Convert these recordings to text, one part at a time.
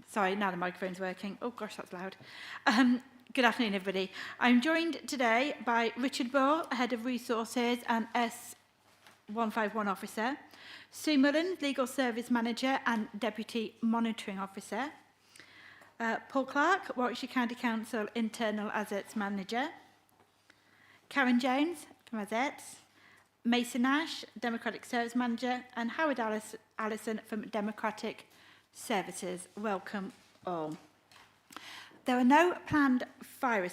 Sorry, now the microphone's working. Oh gosh, that's loud. Good afternoon, everybody. I'm joined today by Richard Ball, Head of Resources and S151 Officer, Sue Mullins, Legal Service Manager and Deputy Monitoring Officer, Paul Clark, Warwickshire County Council Internal Assets Manager, Karen Jones from Assets, Mason Ash, Democratic Service Manager, and Howard Allison from Democratic Services. Welcome all. There are no planned fire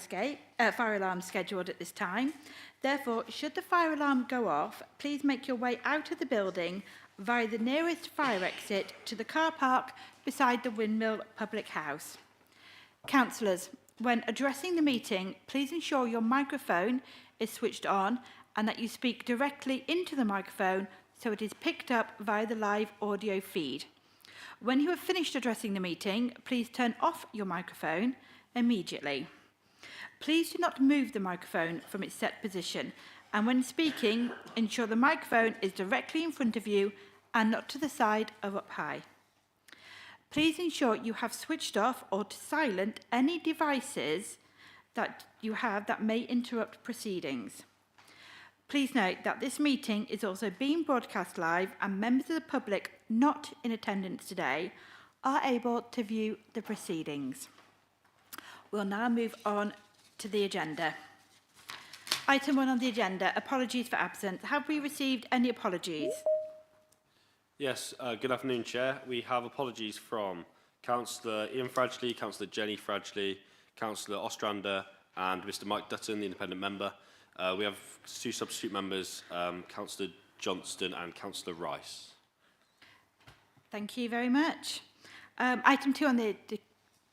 alarms scheduled at this time. Therefore, should the fire alarm go off, please make your way out of the building via the nearest fire exit to the car park beside the Windmill Public House. Councillors, when addressing the meeting, please ensure your microphone is switched on and that you speak directly into the microphone so it is picked up via the live audio feed. When you have finished addressing the meeting, please turn off your microphone immediately. Please do not move the microphone from its set position, and when speaking, ensure the microphone is directly in front of you and not to the side or up high. Please ensure you have switched off or to silent any devices that you have that may interrupt proceedings. Please note that this meeting is also being broadcast live and members of the public not in attendance today are able to view the proceedings. We'll now move on to the agenda. Item 1 on the agenda, apologies for absence. Have we received any apologies? Yes, good afternoon, Chair. We have apologies from Councillor Ian Fradgley, Councillor Jenny Fradgley, Councillor Ostrander and Mr Mike Dutton, the independent member. We have two substitute members, Councillor Johnston and Councillor Rice. Thank you very much. Item 2 on the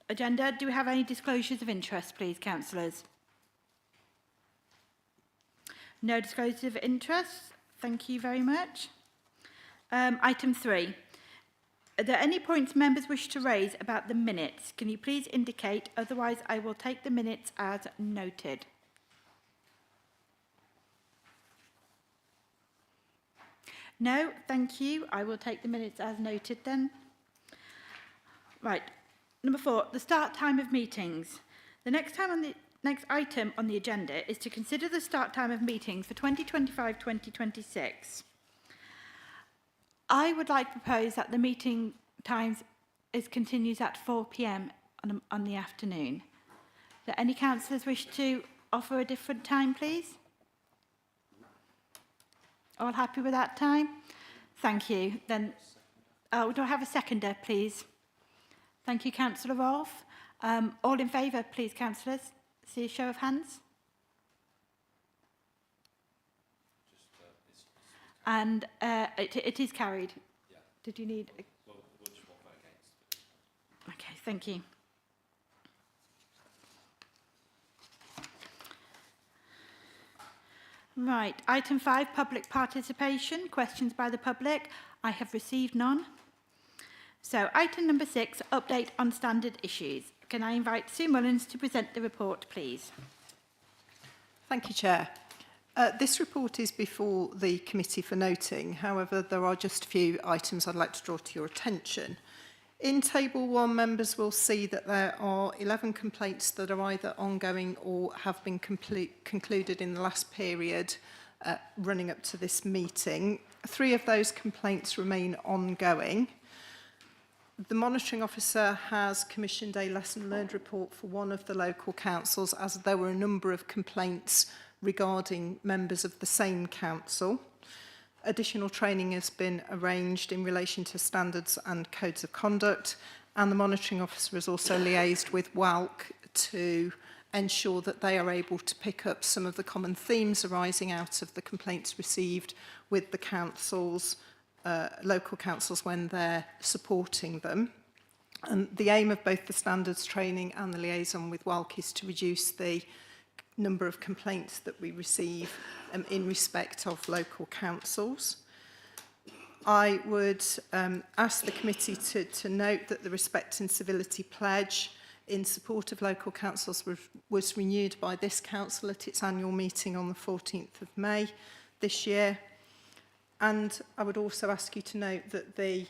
agenda, do we have any disclosures of interest, please, councillors? No disclosures of interest. Thank you very much. Item 3. Are there any points members wish to raise about the minutes? Can you please indicate? Otherwise, I will take the minutes as noted. No, thank you. I will take the minutes as noted then. Right. Number 4, the start time of meetings. The next item on the agenda is to consider the start time of meetings for 2025-2026. I would like to propose that the meeting times continues at 4 p.m. on the afternoon. Do any councillors wish to offer a different time, please? All happy with that time? Thank you. Then, do I have a seconder, please? Thank you, Councillor Rolfe. All in favour, please, councillors? See a show of hands. And it is carried. Yeah. Did you need? We'll just vote against. Okay, thank you. Right, item 5, public participation, questions by the public. I have received none. So item number 6, update on standard issues. Can I invite Sue Mullins to present the report, please? Thank you, Chair. This report is before the committee for noting. However, there are just a few items I'd like to draw to your attention. In Table 1, members will see that there are 11 complaints that are either ongoing or have been concluded in the last period running up to this meeting. 3 of those complaints remain ongoing. The monitoring officer has commissioned a lesson learned report for one of the local councils, as there were a number of complaints regarding members of the same council. Additional training has been arranged in relation to standards and codes of conduct, and the monitoring officer has also liaised with WALC to ensure that they are able to pick up some of the common themes arising out of the complaints received with the councils, local councils, when they're supporting them. And the aim of both the standards training and the liaison with WALC is to reduce the number of complaints that we receive in respect of local councils. I would ask the committee to note that the Respect and Civility Pledge in support of local councils was renewed by this council at its annual meeting on the 14th of May this year. And I would also ask you to note that the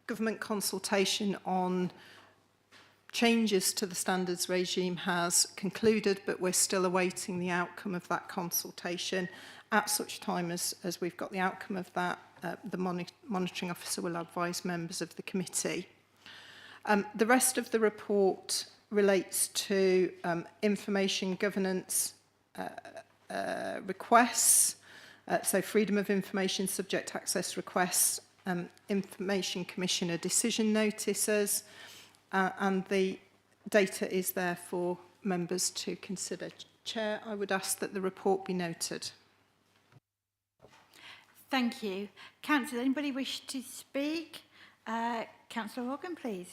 government consultation on changes to the standards regime has concluded, but we're still awaiting the outcome of that consultation. At such time as we've got the outcome of that, the monitoring officer will advise members of the committee. The rest of the report relates to information governance requests, so freedom of information subject access requests, information commissioner decision notices, and the data is there for members to consider. Chair, I would ask that the report be noted. Thank you. Councillor, anybody wish to speak? Councillor Organ, please.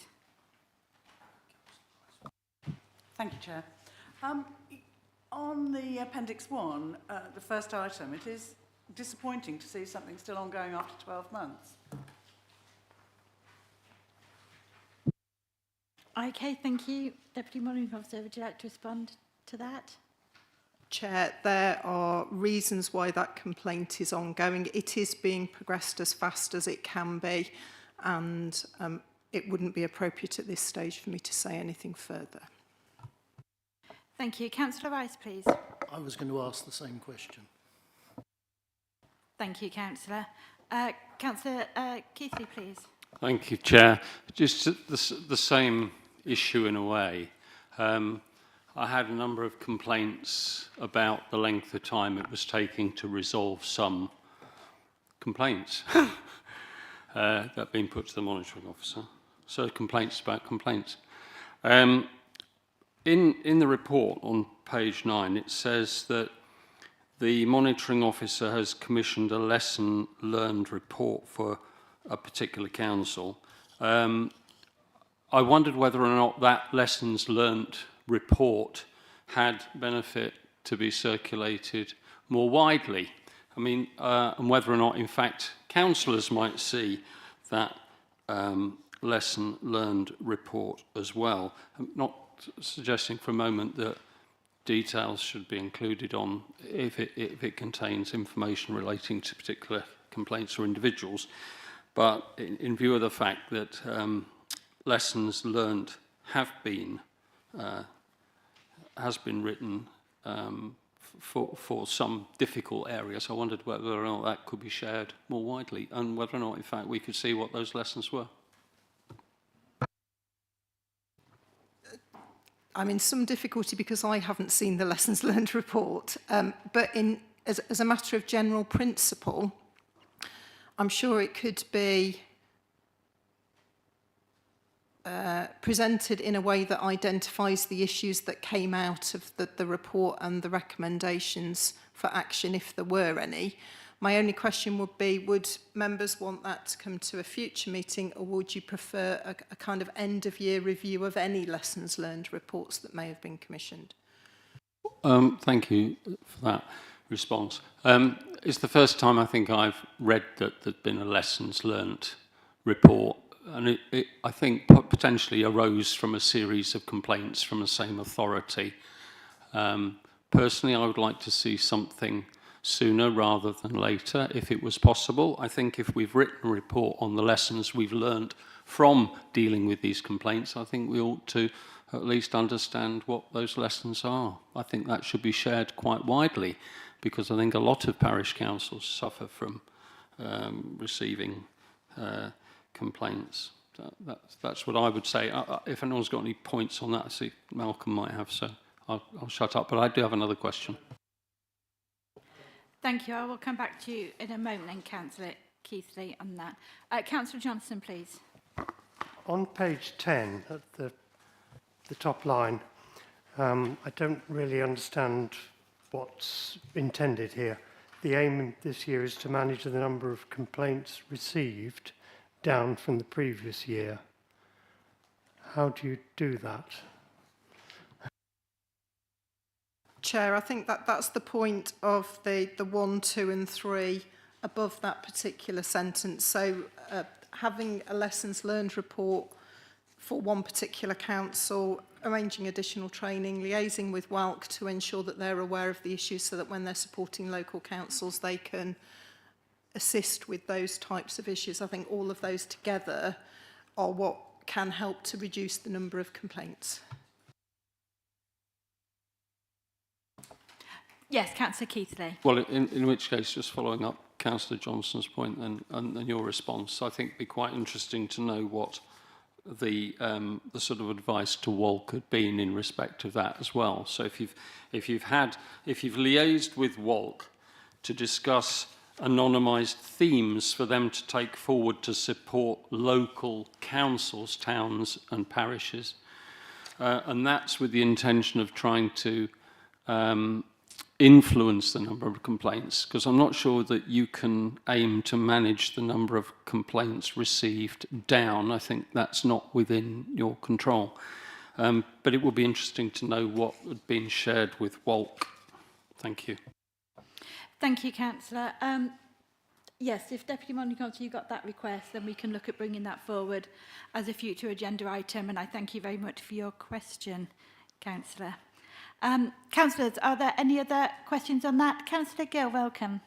Thank you, Chair. On the Appendix 1, the first item, it is disappointing to see something still ongoing after 12 months. Okay, thank you. Deputy Monitoring Officer, would you like to respond to that? Chair, there are reasons why that complaint is ongoing. It is being progressed as fast as it can be, and it wouldn't be appropriate at this stage for me to say anything further. Thank you. Councillor Rice, please. I was going to ask the same question. Thank you, Councillor. Councillor Keithley, please. Thank you, Chair. Just the same issue in a way. I had a number of complaints about the length of time it was taking to resolve some complaints that have been put to the monitoring officer. So complaints about complaints. In the report on page 9, it says that the monitoring officer has commissioned a lesson learned report for a particular council. I wondered whether or not that lessons learnt report had benefit to be circulated more widely. I mean, and whether or not, in fact, councillors might see that lesson learned report as well. I'm not suggesting for a moment that details should be included on if it contains information relating to particular complaints or individuals, but in view of the fact that lessons learned have been has been written for some difficult areas. I wondered whether or not that could be shared more widely, and whether or not, in fact, we could see what those lessons were. I'm in some difficulty because I haven't seen the lessons learned report, but as a matter of general principle, I'm sure it could be presented in a way that identifies the issues that came out of the report and the recommendations for action, if there were any. My only question would be, would members want that to come to a future meeting, or would you prefer a kind of end-of-year review of any lessons learned reports that may have been commissioned? Thank you for that response. It's the first time I think I've read that there'd been a lessons learnt report, and it I think potentially arose from a series of complaints from the same authority. Personally, I would like to see something sooner rather than later, if it was possible. I think if we've written a report on the lessons we've learned from dealing with these complaints, I think we ought to at least understand what those lessons are. I think that should be shared quite widely, because I think a lot of parish councils suffer from receiving complaints. That's what I would say. If anyone's got any points on that, I see Malcolm might have, so I'll shut up, but I do have another question. Thank you. I will come back to you in a moment then, Councillor Keithley, on that. Councillor Johnson, please. On page 10, at the top line, I don't really understand what's intended here. The aim this year is to manage the number of complaints received down from the previous year. How do you do that? Chair, I think that's the point of the 1, 2 and 3 above that particular sentence. So having a lessons learned report for one particular council, arranging additional training, liaising with WALC to ensure that they're aware of the issues so that when they're supporting local councils they can assist with those types of issues. I think all of those together are what can help to reduce the number of complaints. Yes, Councillor Keithley. Well, in which case, just following up Councillor Johnson's point and your response, I think it'd be quite interesting to know what the sort of advice to Walk had been in respect of that as well. So if you've liaised with Walk to discuss anonymised themes for them to take forward to support local councils, towns and parishes, and that's with the intention of trying to influence the number of complaints, because I'm not sure that you can aim to manage the number of complaints received down. I think that's not within your control. But it would be interesting to know what had been shared with Walk. Thank you. Thank you, Councillor. Yes, if Deputy Monitoring Councillor, you got that request, then we can look at bringing that forward as a future agenda item. And I thank you very much for your question, Councillor. Councillors, are there any other questions on that? Councillor Gill, welcome.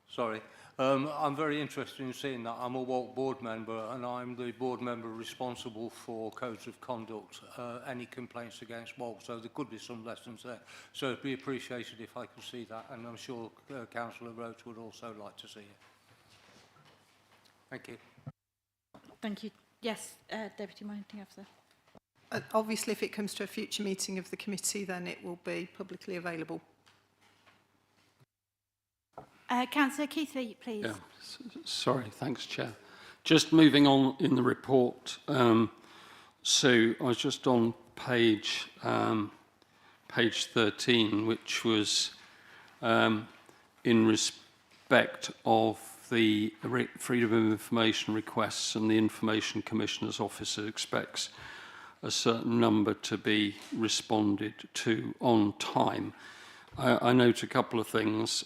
Sorry. I'm very interested in seeing that. I'm a Walk board member and I'm the board member responsible for codes of conduct, any complaints against Walk, so there could be some lessons there. So it'd be appreciated if I could see that, and I'm sure Councillor Roach would also like to see it. Thank you. Thank you. Yes, Deputy Monitoring Officer. Obviously, if it comes to a future meeting of the committee, then it will be publicly available. Councillor Keithley, please. Yeah, sorry, thanks, Chair. Just moving on in the report, so I was just on page 13, which was in respect of the Freedom of Information requests, and the Information Commissioner's Office expects a certain number to be responded to on time. I note a couple of things.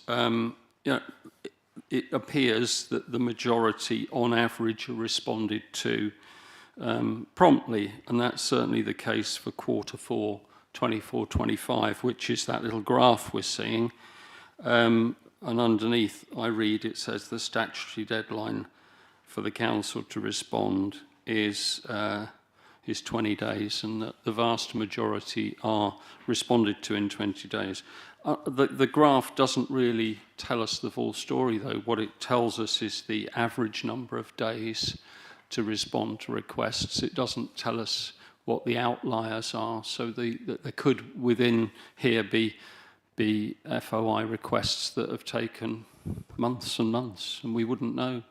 It appears that the majority, on average, are responded to promptly, and that's certainly the case for Q4 24-25, which is that little graph we're seeing. And underneath, I read, it says the statutory deadline for the council to respond is 20 days, and that the vast majority are responded to in 20 days. The graph doesn't really tell us the full story, though. What it tells us is the average number of days to respond to requests. It doesn't tell us what the outliers are. So there could within here be FOI requests that have taken months and months, and we wouldn't know.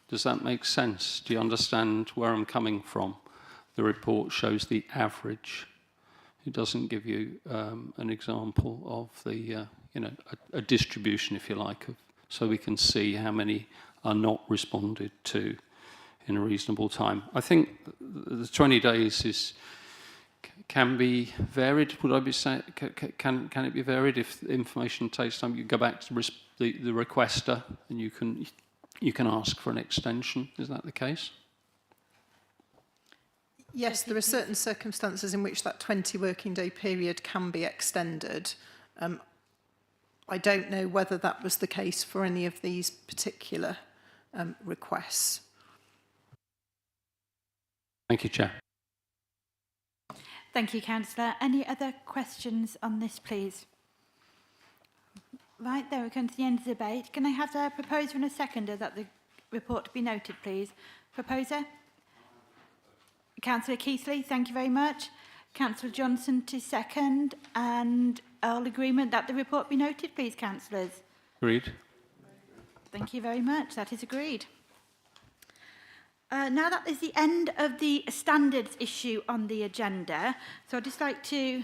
Does that make sense? Do you understand where I'm coming from? The report shows the average. It doesn't give you an example of the, a distribution, if you like, so we can see how many are not responded to in a reasonable time. I think the 20 days can be varied. Would I be saying, can it be varied if information takes time? You go back to the requester and you can ask for an extension. Is that the case? Yes, there are certain circumstances in which that 20 working day period can be extended. I don't know whether that was the case for any of these particular requests. Thank you, Chair. Thank you, Councillor. Any other questions on this, please? Right, there we come to the end of the debate. Can I have a proposer and a seconder that the report be noted, please? Proposer? Councillor Keithley, thank you very much. Councillor Johnson to second, and all agreement that the report be noted, please, councillors. Agreed. Thank you very much. That is agreed. Now that is the end of the standards issue on the agenda, so I'd just like to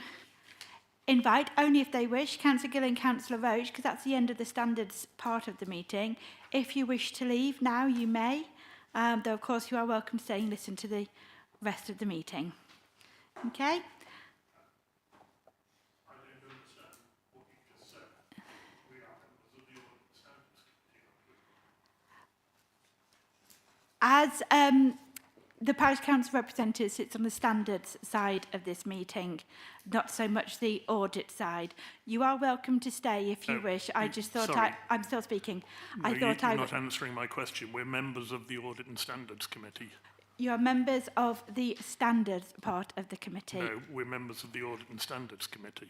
invite, only if they wish, Councillor Gill and Councillor Roach, because that's the end of the standards part of the meeting. If you wish to leave now, you may, though of course you are welcome to stay and listen to the rest of the meeting. Okay. As the parish council representative sits on the standards side of this meeting, not so much the audit side. You are welcome to stay if you wish. I just thought sorry. I'm still speaking. No, I thought you're I not answering my question. We're members of the Audit and Standards Committee. You are members of the standards part of the committee. No, we're members of the Audit and Standards Committee.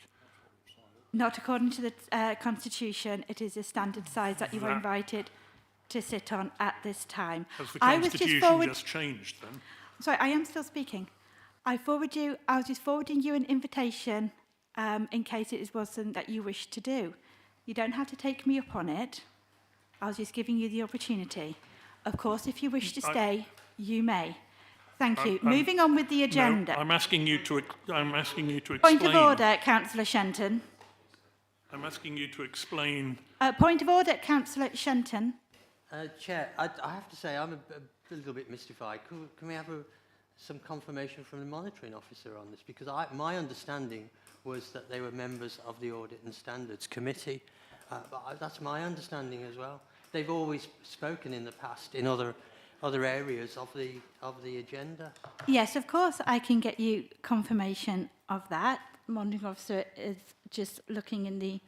Not according to the Constitution. It is a standard size that you are invited to sit on at this time. Has the I was Constitution just changed then? Sorry, I am still speaking. I was just forwarding you an invitation in case it was something that you wish to do. You don't have to take me up on it. I was just giving you the opportunity. Of course, if you wish to stay, you may. Thank you. Moving on with the agenda. No, I'm asking you to explain. Point of order, Councillor Shenton. I'm asking you to explain. Point of order, Councillor Shenton. Chair, I have to say I'm a little bit mystified. Can we have some confirmation from the monitoring officer on this? Because my understanding was that they were members of the Audit and Standards Committee. That's my understanding as well. They've always spoken in the past in other areas of the agenda. Yes, of course, I can get you confirmation of that. The monitoring officer is just looking in the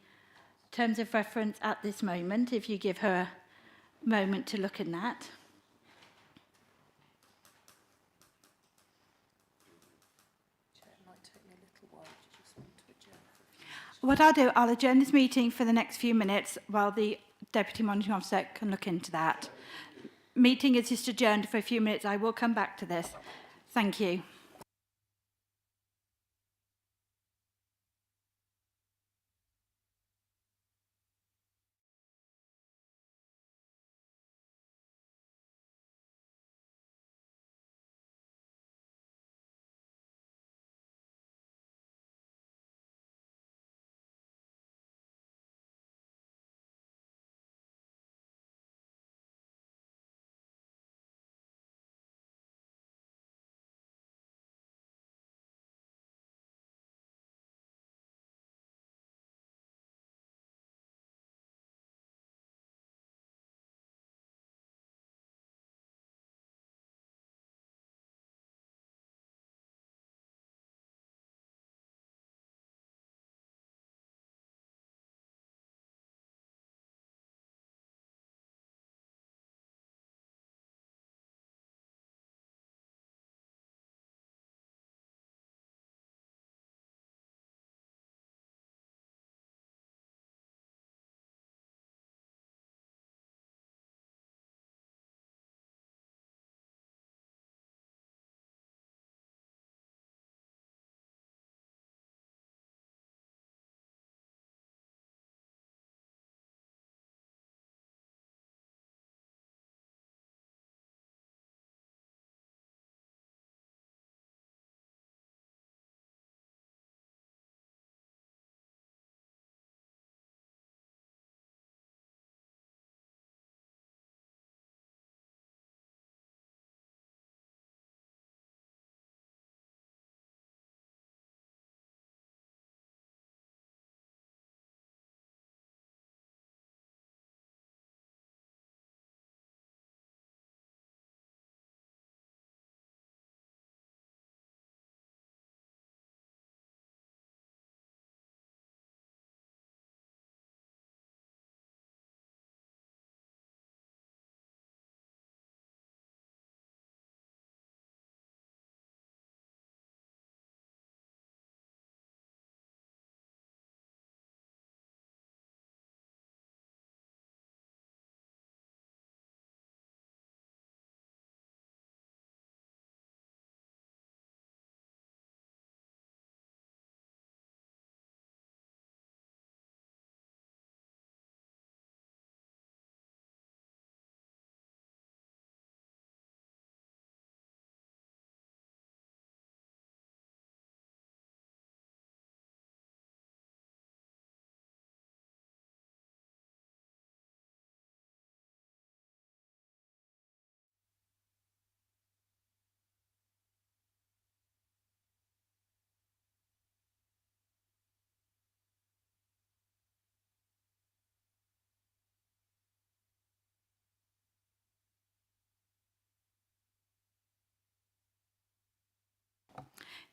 terms of reference at this moment, if you give her a moment to look in that. What I'll do, I'll adjourn this meeting for the next few minutes while the Deputy Monitoring Officer can look into that. Meeting is just adjourned for a few minutes. I will come back to this. Thank you.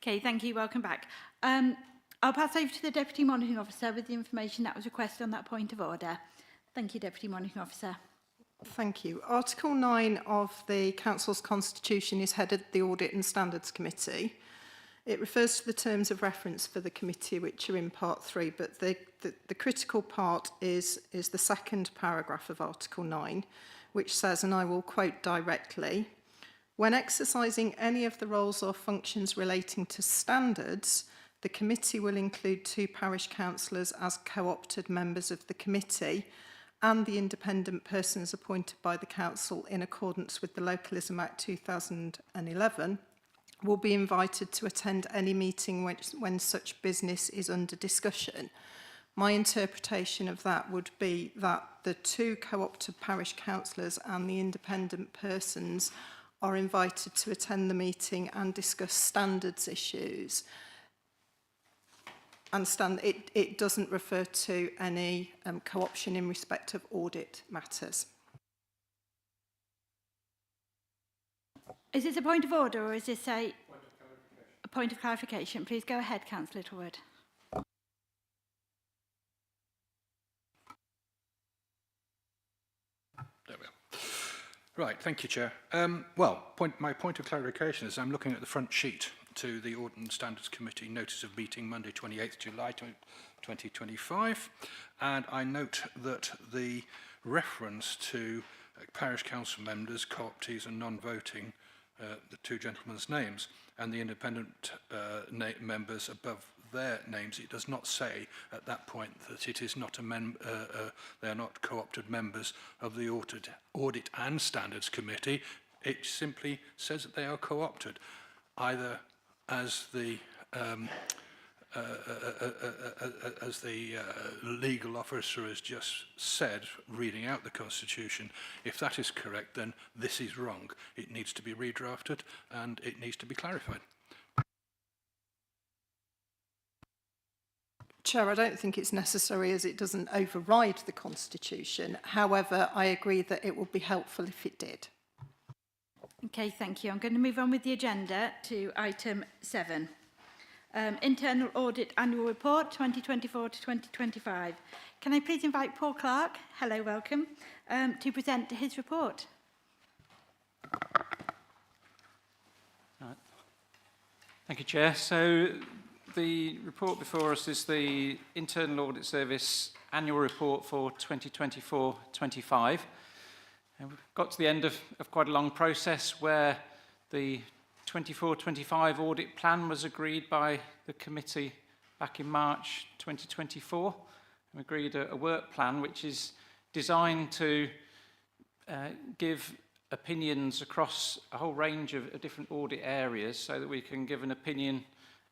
Okay, thank you. Welcome back. I'll pass over to the Deputy Monitoring Officer with the information that was requested on that point of order. Thank you, Deputy Monitoring Officer. Thank you. Article 9 of the Council's Constitution is headed the Audit and Standards Committee. It refers to the terms of reference for the committee, which are in part 3, but the critical part is the second paragraph of Article 9, which says, and I will quote directly, "When exercising any of the roles or functions relating to standards, the committee will include 2 parish councillors as co-opted members of the committee, and the independent persons appointed by the council in accordance with the Localism Act 2011 will be invited to attend any meeting when such business is under discussion." My interpretation of that would be that the 2 co-opted parish councillors and the independent persons are invited to attend the meeting and discuss standards issues. And it doesn't refer to any co-option in respect of audit matters. Is this a point of order or is this a point of clarification? Please go ahead, Councillor Littlewood. There we are. Right, thank you, Chair. My point of clarification is I'm looking at the front sheet to the Audit and Standards Committee Notice of Meeting Monday 28th July 2025, and I note that the reference to parish council members, co-optees and non-voting, the 2 gentlemen's names, and the independent members above their names, it does not say at that point that it is not they are not co-opted members of the Audit and Standards Committee. It simply says that they are co-opted, either as the legal officer has just said, reading out the Constitution. If that is correct, then this is wrong. It needs to be redrafted and it needs to be clarified. Chair, I don't think it's necessary as it doesn't override the Constitution. However, I agree that it would be helpful if it did. Okay, thank you. I'm going to move on with the agenda to item 7. Internal Audit Annual Report 2024 to 2025. Can I please invite Paul Clark, hello, welcome, to present his report. Thank you, Chair. So the report before us is the Internal Audit Service Annual Report for 2024-25. And we've got to the end of quite a long process where the 24-25 audit plan was agreed by the committee back in March 2024. We agreed a work plan which is designed to give opinions across a whole range of different audit areas so that we can give an opinion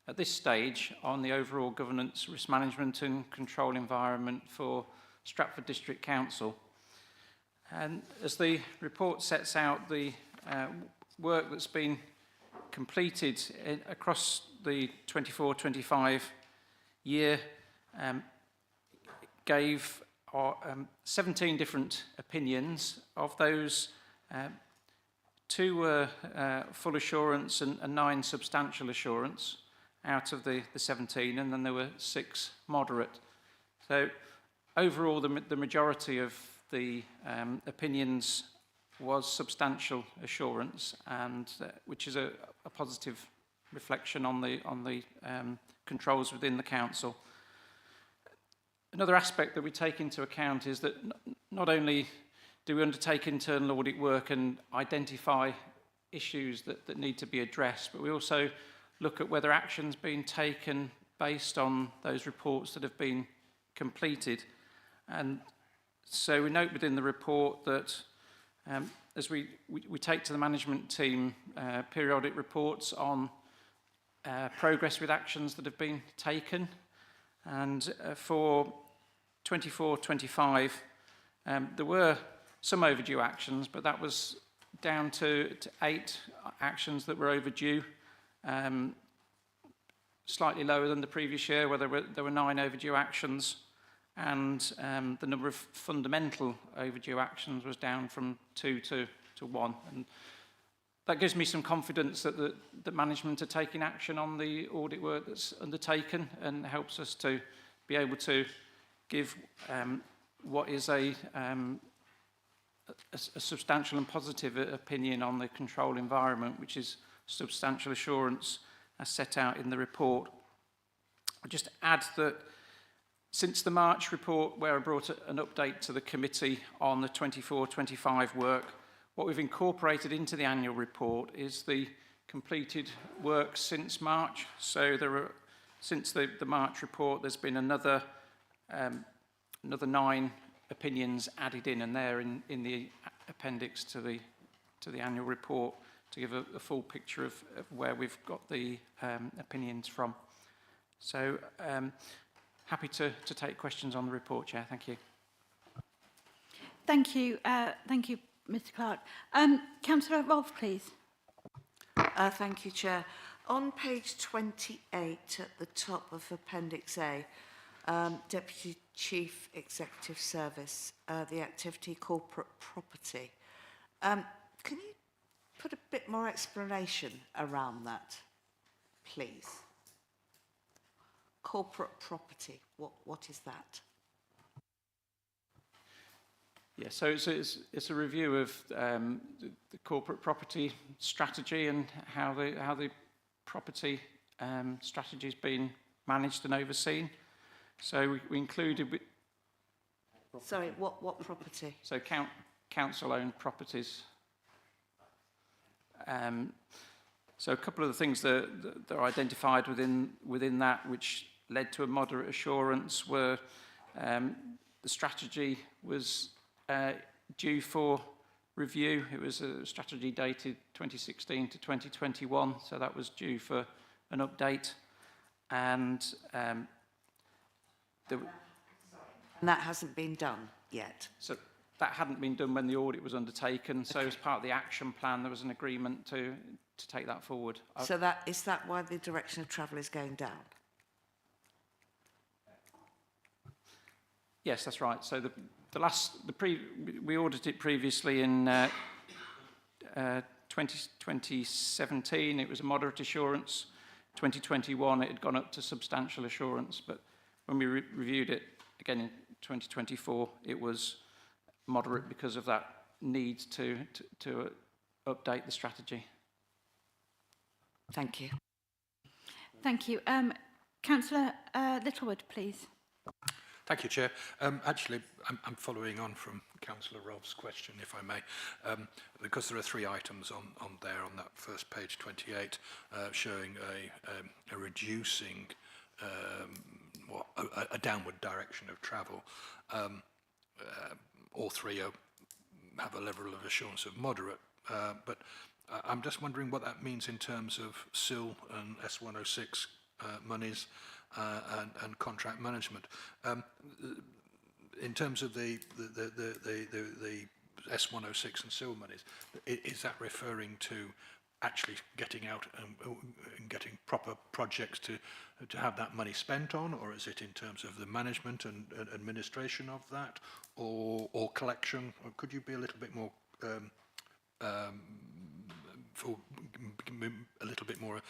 at this stage on the overall governance, risk management and control environment for Stratford District Council. And as the report sets out, the work that's been completed across the 24-25 year gave 17 different opinions. Of those, 2 were full assurance and 9 substantial assurance out of the 17, and then there were 6 moderate. So overall, the majority of the opinions was substantial assurance, and which is a positive reflection on the controls within the council. Another aspect that we take into account is that not only do we undertake internal audit work and identify issues that need to be addressed, but we also look at whether action's been taken based on those reports that have been completed. And so we note within the report that as we take to the management team periodic reports on progress with actions that have been taken. And for 24-25, there were some overdue actions, but that was down to 8 actions that were overdue, slightly lower than the previous year, where there were 9 overdue actions. And the number of fundamental overdue actions was down from 2 to 1. And that gives me some confidence that the management are taking action on the audit work that's undertaken, and helps us to be able to give what is a substantial and positive opinion on the control environment, which is substantial assurance as set out in the report. I'll just add that since the March report, where I brought an update to the committee on the 24-25 work, what we've incorporated into the annual report is the completed work since March. So since the March report, there's been another 9 opinions added in, and they're in the appendix to the annual report to give a full picture of where we've got the opinions from. So happy to take questions on the report, Chair. Thank you. Thank you, Mr. Clark. Councillor Rolfe, please. Thank you, Chair. On page 28 at the top of Appendix A, Deputy Chief Executive Service, the activity corporate property. Can you put a bit more explanation around that, please? Corporate property, what is that? Yeah, so it's a review of the corporate property strategy and how the property strategy has been managed and overseen. So we included. Sorry, what property? So council-owned properties. So a couple of the things that are identified within that, which led to a moderate assurance, were the strategy was due for review. It was a strategy dated 2016 to 2021, so that was due for an update. And that hasn't been done yet? So that hadn't been done when the audit was undertaken. So as part of the action plan, there was an agreement to take that forward. So is that why the direction of travel is going down? Yes, that's right. So we audited previously in 2017. It was a moderate assurance. 2021, it had gone up to substantial assurance. But when we reviewed it again in 2024, it was moderate because of that need to update the strategy. Thank you. Thank you. Councillor Littlewood, please. Thank you, Chair. Actually, I'm following on from Councillor Rolfe's question, if I may, because there are 3 items on that first page 28 showing a reducing, a downward direction of travel. All 3 have a level of assurance of moderate, but I'm just wondering what that means in terms of SIL and S106 monies and contract management. In terms of the S106 and SIL monies, is that referring to actually getting out and getting proper projects to have that money spent on, or is it in terms of the management and administration of that, or collection? Or could you be a little bit more a little bit more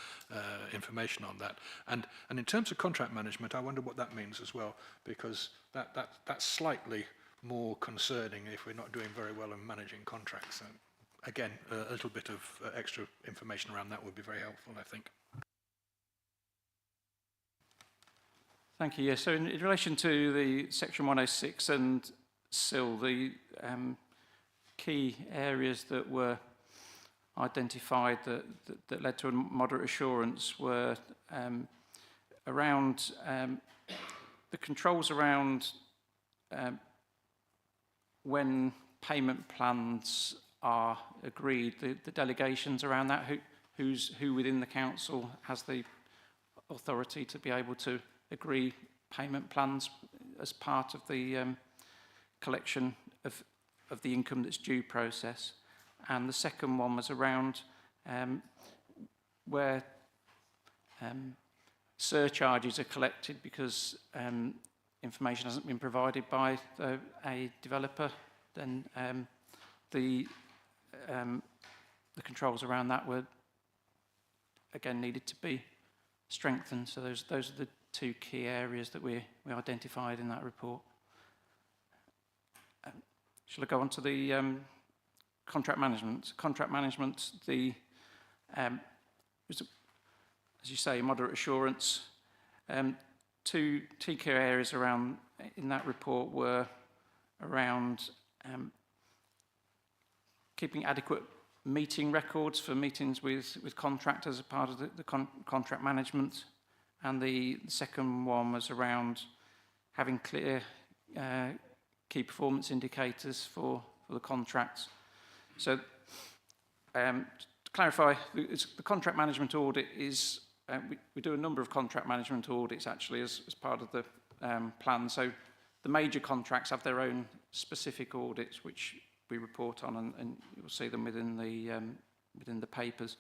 information on that? And in terms of contract management, I wonder what that means as well, because that's slightly more concerning if we're not doing very well in managing contracts. And again, a little bit of extra information around that would be very helpful, I think. Thank you. Yeah, so in relation to the Section 106 and SIL, the key areas that were identified that led to a moderate assurance were around the controls around when payment plans are agreed, the delegations around that, who within the council has the authority to be able to agree payment plans as part of the collection of the income that's due process. And the second one was around where surcharges are collected because information hasn't been provided by a developer, then the the controls around that were, again, needed to be strengthened. So those are the two key areas that we identified in that report. Shall I go on to the contract management? Contract management, as you say, moderate assurance. Two key areas around in that report were around keeping adequate meeting records for meetings with contractors as part of the contract management, and the second one was around having clear key performance indicators for the contracts. So to clarify, the contract management audit is, we do a number of contract management audits actually as part of the plan. So the major contracts have their own specific audits which we report on, and you'll see them within the papers.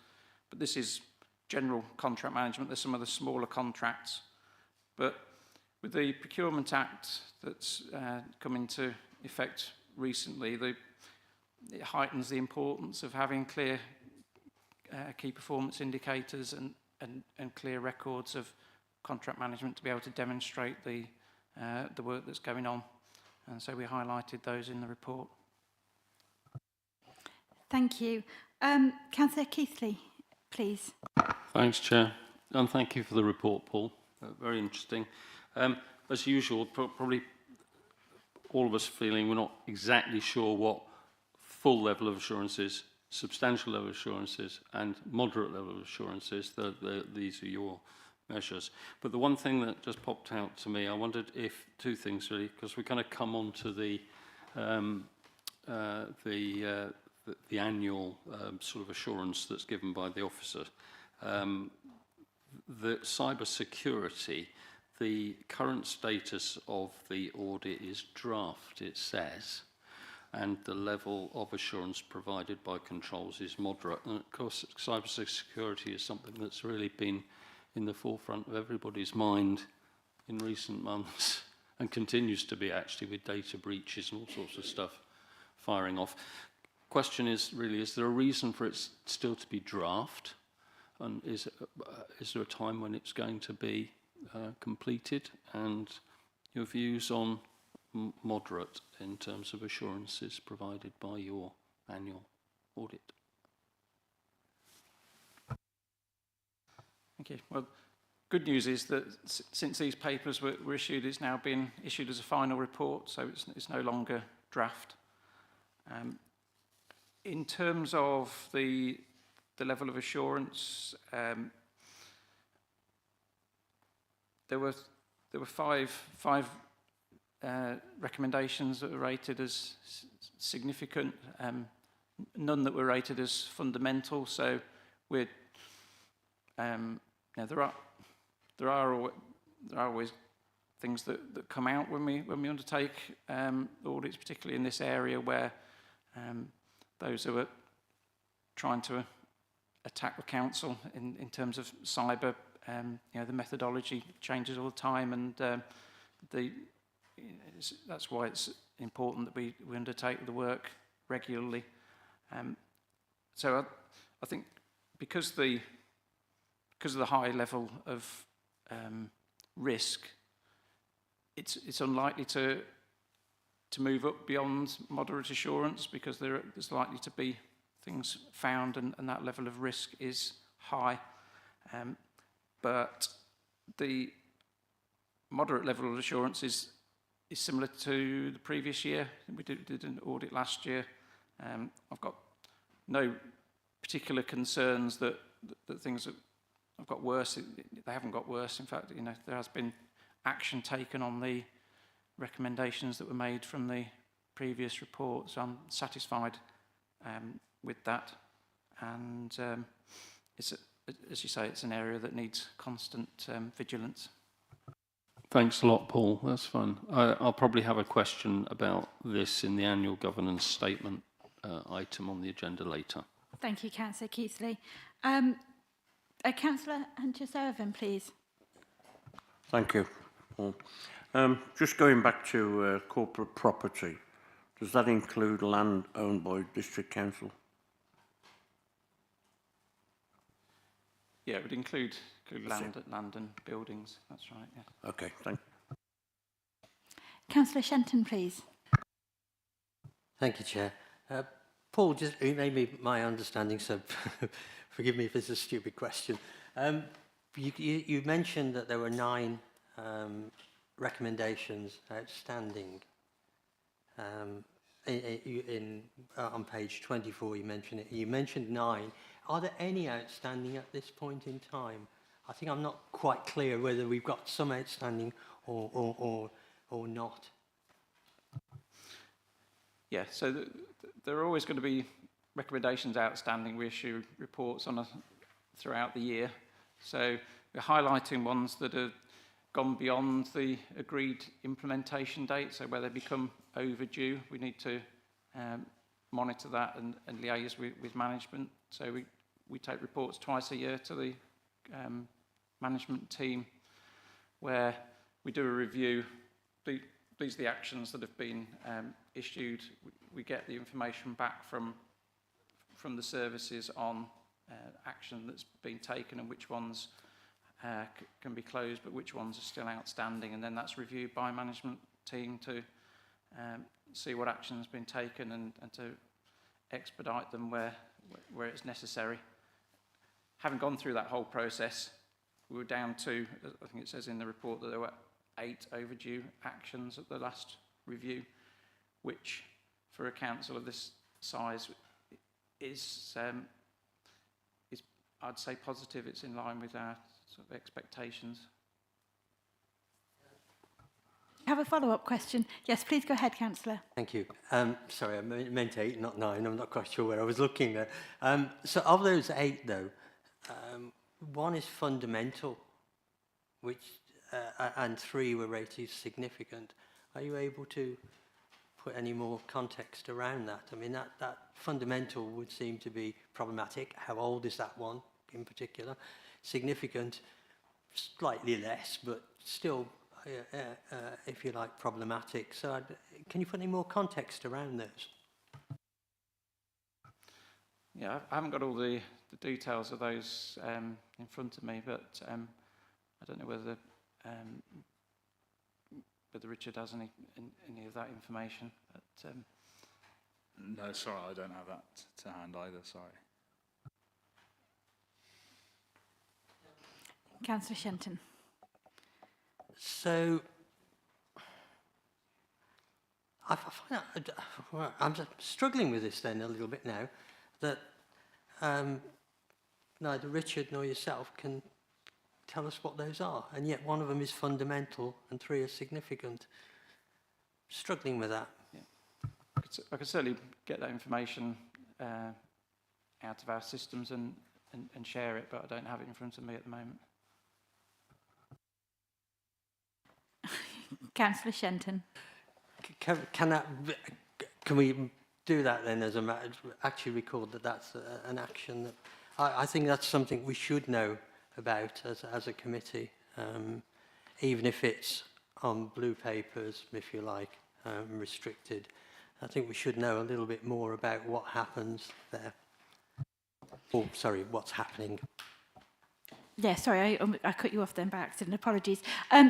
But this is general contract management. There's some of the smaller contracts, but with the Procurement Act that's come into effect recently, it heightens the importance of having clear key performance indicators and clear records of contract management to be able to demonstrate the work that's going on. And so we highlighted those in the report. Thank you. Councillor Keithley, please. Thanks, Chair. And thank you for the report, Paul. Very interesting. As usual, probably all of us feeling we're not exactly sure what full level of assurance is, substantial level of assurance is, and moderate level of assurance is. These are your measures. But the one thing that just popped out to me, I wondered if two things really, because we kind of come on to the annual sort of assurance that's given by the officer. The cyber security, the current status of the audit is draft, it says, and the level of assurance provided by controls is moderate. And of course, cyber security is something that's really been in the forefront of everybody's mind in recent months, and continues to be actually, with data breaches and all sorts of stuff firing off. Question is really, is there a reason for it still to be draft? And is there a time when it's going to be completed? And your views on moderate in terms of assurances provided by your annual audit? Thank you. Well, good news is that since these papers were issued, it's now been issued as a final report, so it's no longer draft. In terms of the level of assurance, there were five recommendations that were rated as significant, none that were rated as fundamental. So we're there are always things that come out when we undertake audits, particularly in this area where those who are trying to attack the council in terms of cyber, the methodology changes all the time, and that's why it's important that we undertake the work regularly. So I think because of the high level of risk, it's unlikely to move up beyond moderate assurance, because there's likely to be things found, and that level of risk is high. But the moderate level of assurance is similar to the previous year. We did an audit last year. I've got no particular concerns that things have got worse. They haven't got worse. In fact, there has been action taken on the recommendations that were made from the previous report, so I'm satisfied with that. And it's, as you say, it's an area that needs constant vigilance. Thanks a lot, Paul. That's fun. I'll probably have a question about this in the annual governance statement item on the agenda later. Thank you, Councillor Keithley. Councillor Hunter-Sullivan, please. Thank you, Paul. Just going back to corporate property, does that include land owned by District Council? Yeah, it would include land and buildings. That's right. Yeah. Okay, thank you. Councillor Shenton, please. Thank you, Chair. Paul, just it made me my understanding, so forgive me if it's a stupid question. You mentioned that there were 9 recommendations outstanding. On page 24, you mentioned it. You mentioned 9. Are there any outstanding at this point in time? I think I'm not quite clear whether we've got some outstanding or not. Yeah, so there are always going to be recommendations outstanding. We issue reports throughout the year. So we're highlighting ones that have gone beyond the agreed implementation date, so where they become overdue, we need to monitor that and liaise with management. So we take reports twice a year to the management team where we do a review. These are the actions that have been issued. We get the information back from the services on action that's been taken and which ones can be closed, but which ones are still outstanding, and then that's reviewed by management team to see what action has been taken and to expedite them where it's necessary. Having gone through that whole process, we were down to, I think it says in the report that there were 8 overdue actions at the last review, which for a council of this size is I'd say positive. It's in line with our sort of expectations. Have a follow-up question? Yes, please go ahead, Councillor. Thank you. Sorry, I meant 8, not 9. I'm not quite sure where I was looking there. So of those 8, though, 1 is fundamental, which and 3 were rated significant. Are you able to put any more context around that? I mean, that fundamental would seem to be problematic. How old is that one in particular? Significant, slightly less, but still, if you like, problematic. So can you put any more context around those? Yeah, I haven't got all the details of those in front of me, but I don't know whether Richard has any of that information. But, no, sorry, I don't have that to hand either, sorry. Councillor Shenton. So I find out, I'm just struggling with this then a little bit now, that neither Richard nor yourself can tell us what those are, and yet one of them is fundamental and 3 are significant. Struggling with that. Yeah. I could certainly get that information out of our systems and share it, but I don't have it in front of me at the moment. Councillor Shenton. Can we do that then as a matter? Actually record that that's an action that I think that's something we should know about as a committee, even if it's on blue papers, if you like, restricted. I think we should know a little bit more about what happens there. Oh, sorry, what's happening. Yeah, sorry, I cut you off then by accident. Apologies.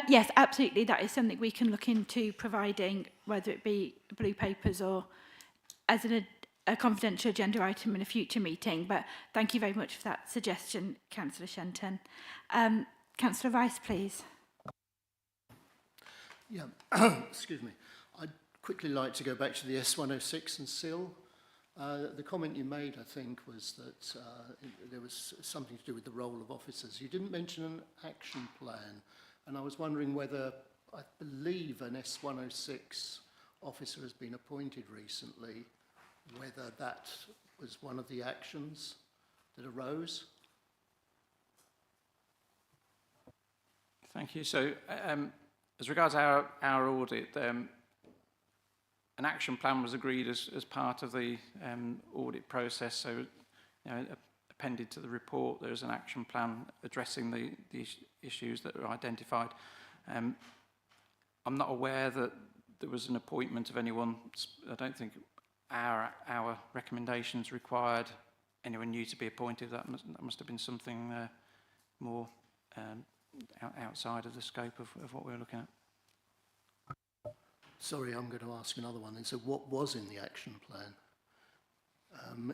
Yes, absolutely. That is something we can look into providing, whether it be blue papers or as a confidential agenda item in a future meeting. But thank you very much for that suggestion, Councillor Shenton. Councillor Rice, please. Yeah, excuse me. I'd quickly like to go back to the S106 and SIL. The comment you made, I think, was that there was something to do with the role of officers. You didn't mention an action plan, and I was wondering whether, I believe an S106 officer has been appointed recently, whether that was one of the actions that arose. Thank you. So, as regards our audit, an action plan was agreed as part of the audit process. So, you know, appended to the report, there's an action plan addressing the issues that are identified. I'm not aware that there was an appointment of anyone. I don't think our recommendations required anyone new to be appointed. That must have been something more outside of the scope of what we're looking at. Sorry, I'm going to ask another one. So what was in the action plan?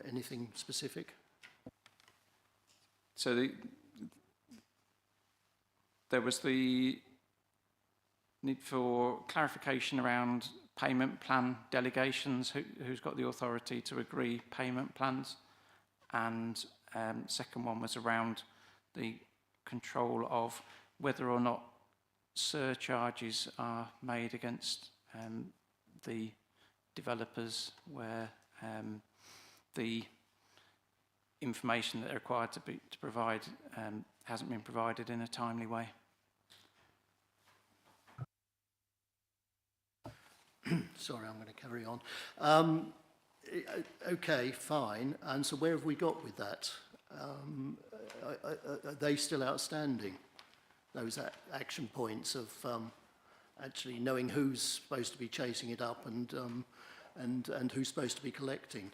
Anything specific? So there was the need for clarification around payment plan delegations, who's got the authority to agree payment plans, and second one was around the control of whether or not surcharges are made against the developers where the information that they're required to provide hasn't been provided in a timely way. Sorry, I'm going to carry on. Okay, fine. And so where have we got with that? Are they still outstanding? Those action points of actually knowing who's supposed to be chasing it up and who's supposed to be collecting?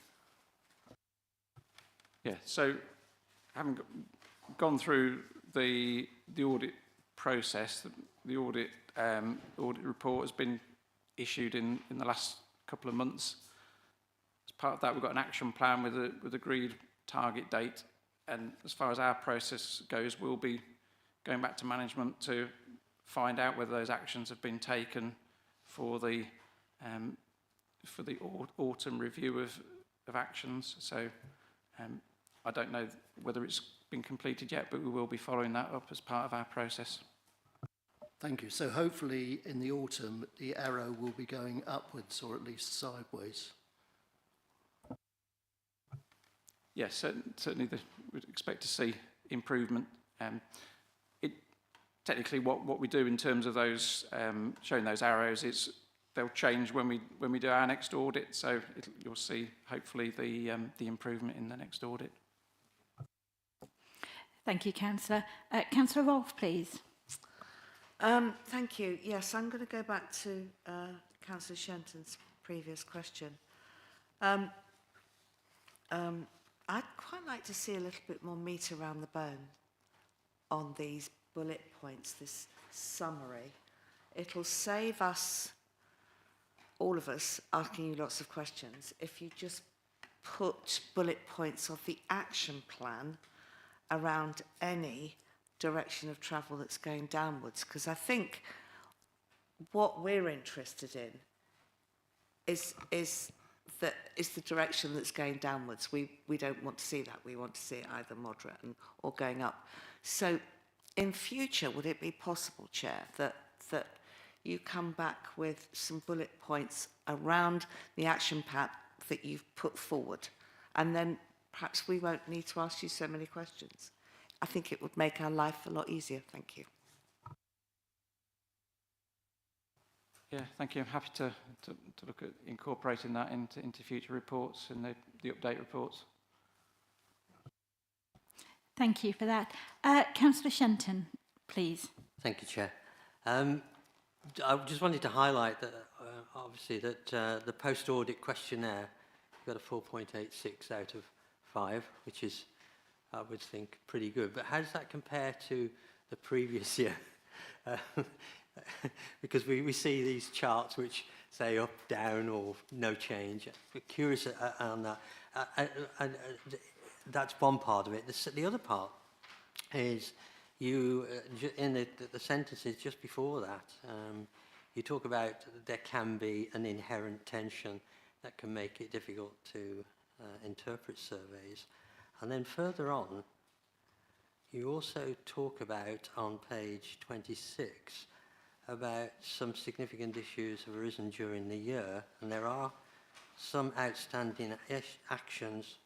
Yeah, so having gone through the audit process, the audit report has been issued in the last couple of months. As part of that, we've got an action plan with agreed target date, and as far as our process goes, we'll be going back to management to find out whether those actions have been taken for the autumn review of actions. So I don't know whether it's been completed yet, but we will be following that up as part of our process. Thank you. So hopefully in the autumn, the arrow will be going upwards or at least sideways. Yes, certainly we'd expect to see improvement. Technically, what we do in terms of those showing those arrows, they'll change when we do our next audit. So you'll see hopefully the improvement in the next audit. Thank you, Councillor. Councillor Rolfe, please. Thank you. Yes, I'm going to go back to Councillor Shenton's previous question. I'd quite like to see a little bit more meat around the bone on these bullet points, this summary. It'll save us, all of us, asking you lots of questions if you just put bullet points of the action plan around any direction of travel that's going downwards, because I think what we're interested in is the direction that's going downwards. We don't want to see that. We want to see it either moderate or going up. So in future, would it be possible, Chair, that you come back with some bullet points around the action plan that you've put forward, and then perhaps we won't need to ask you so many questions? I think it would make our life a lot easier. Thank you. Yeah, thank you. I'm happy to look at incorporating that into future reports and the update reports. Thank you for that. Councillor Shenton, please. Thank you, Chair. I just wanted to highlight that, obviously, that the post-audit questionnaire got a 4.86 out of 5, which is, I would think, pretty good. But how does that compare to the previous year? Because we see these charts which say up, down, or no change. We're curious on that. And that's one part of it. The other part is you, in the sentences just before that, you talk about there can be an inherent tension that can make it difficult to interpret surveys. And then further on, you also talk about, on page 26, about some significant issues have arisen during the year, and there are some outstanding actions,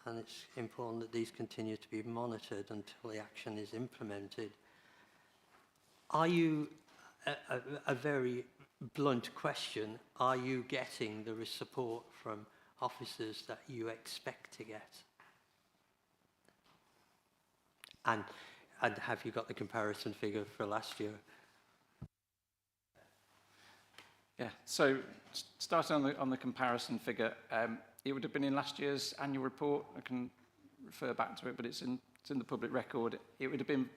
and it's important that these continue to be monitored until the action is implemented. Are you, a very blunt question, are you getting the support from officers that you expect to get? And have you got the comparison figure for last year? Yeah, so starting on the comparison figure, it would have been in last year's annual report. I can refer back to it, but it's in it's in the public record, it would have been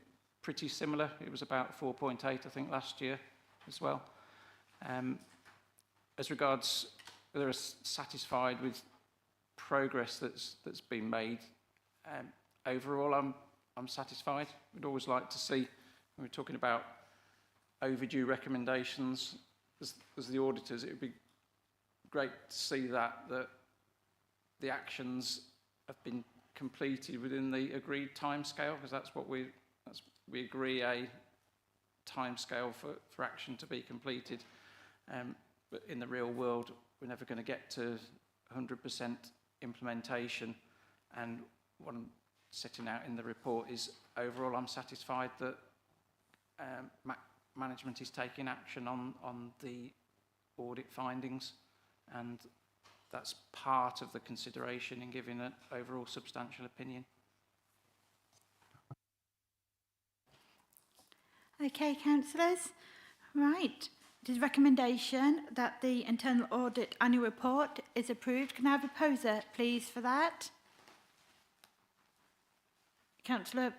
pretty similar. It was about 4.8, I think, last year as well. As regards whether we're satisfied with progress that's been made, overall I'm satisfied. We'd always like to see, when we're talking about overdue recommendations, as the auditors, it would be great to see that the actions have been completed within the agreed timescale, because that's what we agree, a timescale for action to be completed. But in the real world, we're never going to get to 100% implementation. And what I'm setting out in the report is, overall, I'm satisfied that management is taking action on the audit findings, and that's part of the consideration in giving an overall substantial opinion. Okay, councillors. Right. It is recommendation that the internal audit annual report is approved. Can I have a proposer, please, for that? Councillor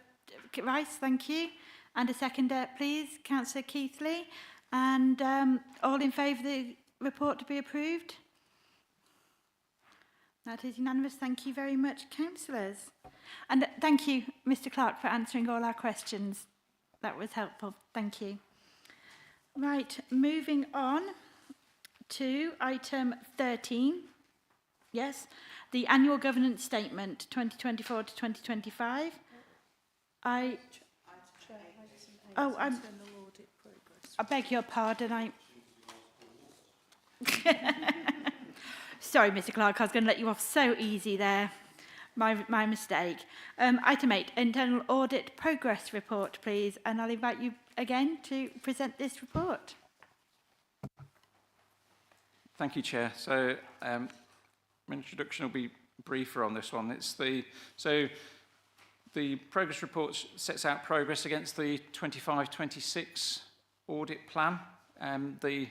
Rice, thank you. And a seconder, please, Councillor Keithley. And all in favour of the report to be approved? That is unanimous. Thank you very much, councillors. And thank you, Mr Clark, for answering all our questions. That was helpful. Thank you. Right, moving on to item 13. Yes, the annual governance statement 2024 to 2025. I beg your pardon. Sorry, Mr Clark, I was going to let you off so easy there. My mistake. Item 8, internal audit progress report, please. And I'll invite you again to present this report. Thank you, Chair. So, my introduction will be briefer on this one. So the progress report sets out progress against the 25-26 audit plan. The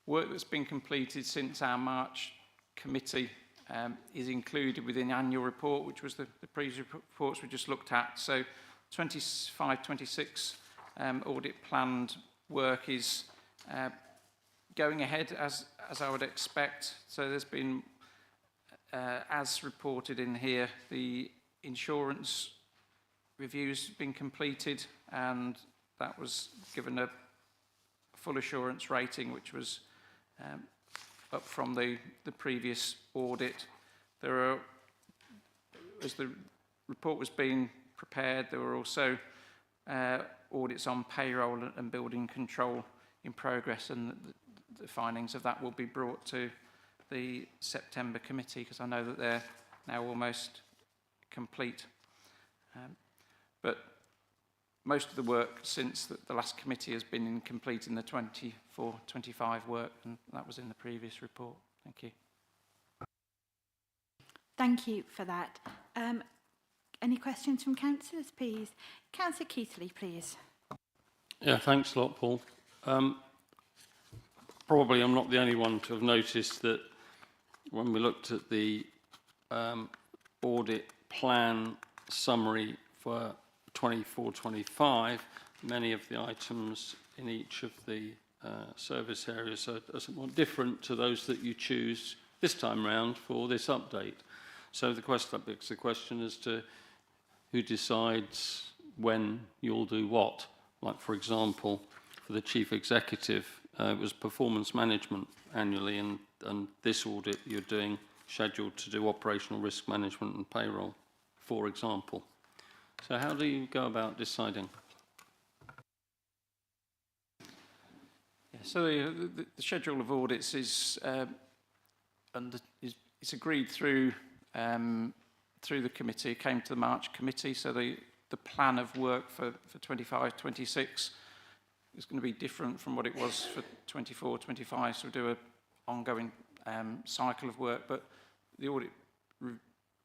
work that's been completed since our March committee is included within the annual report, which was the previous reports we just looked at. So 25-26 audit planned work is going ahead as I would expect. So there's been, as reported in here, the insurance reviews been completed, and that was given a full assurance rating, which was up from the previous audit. There are, as the report was being prepared, there were also audits on payroll and building control in progress, and the findings of that will be brought to the September committee, because I know that they're now almost complete. But most of the work since the last committee has been in completing the 24-25 work, and that was in the previous report. Thank you. Thank you for that. Any questions from councillors, please? Councillor Keithley, please. Yeah, thanks a lot, Paul. Probably I'm not the only one to have noticed that when we looked at the audit plan summary for 24-25, many of the items in each of the service areas are somewhat different to those that you choose this time round for this update. So the question as to who decides when you'll do what. Like, for example, for the chief executive, it was performance management annually, and this audit you're doing scheduled to do operational risk management and payroll, for example. So how do you go about deciding? Yeah, so the schedule of audits is it's agreed through the committee. It came to the March committee, so the plan of work for 25-26 is going to be different from what it was for 24-25. So we do an ongoing cycle of work, but the audit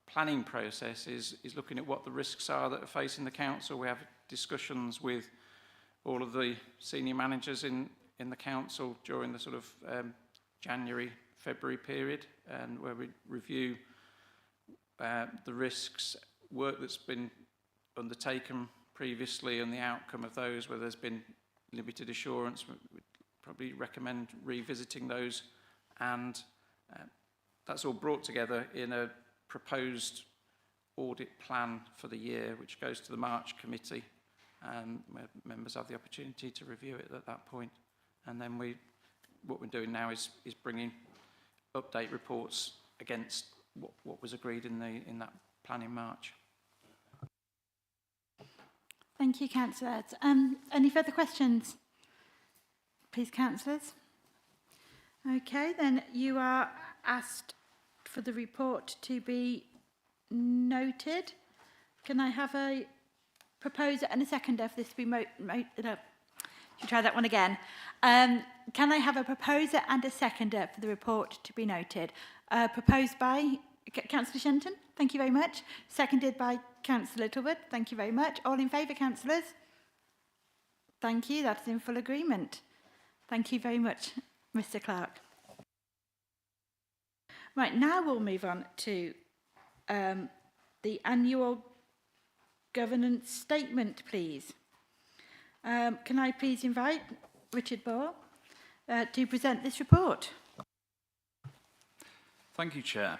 planning process is looking at what the risks are that are facing the council. We have discussions with all of the senior managers in the council during the sort of January, February period, and where we review the risks, work that's been undertaken previously and the outcome of those, where there's been limited assurance, we'd probably recommend revisiting those, and that's all brought together in a proposed audit plan for the year, which goes to the March committee, where members have the opportunity to review it at that point. And then what we're doing now is bringing update reports against what was agreed in that plan in March. Thank you, councillors. Any further questions? Please, councillors. Okay, then you are asked for the report to be noted. Can I have a proposer and a seconder for this to be should try that one again. Can I have a proposer and a seconder for the report to be noted? Proposed by Councillor Shenton, thank you very much. Seconded by Councillor Littlewood, thank you very much. All in favour, councillors? Thank you, that's in full agreement. Thank you very much, Mr Clark. Right, now we'll move on to the annual governance statement, please. Can I please invite Richard Ball to present this report? Thank you, Chair.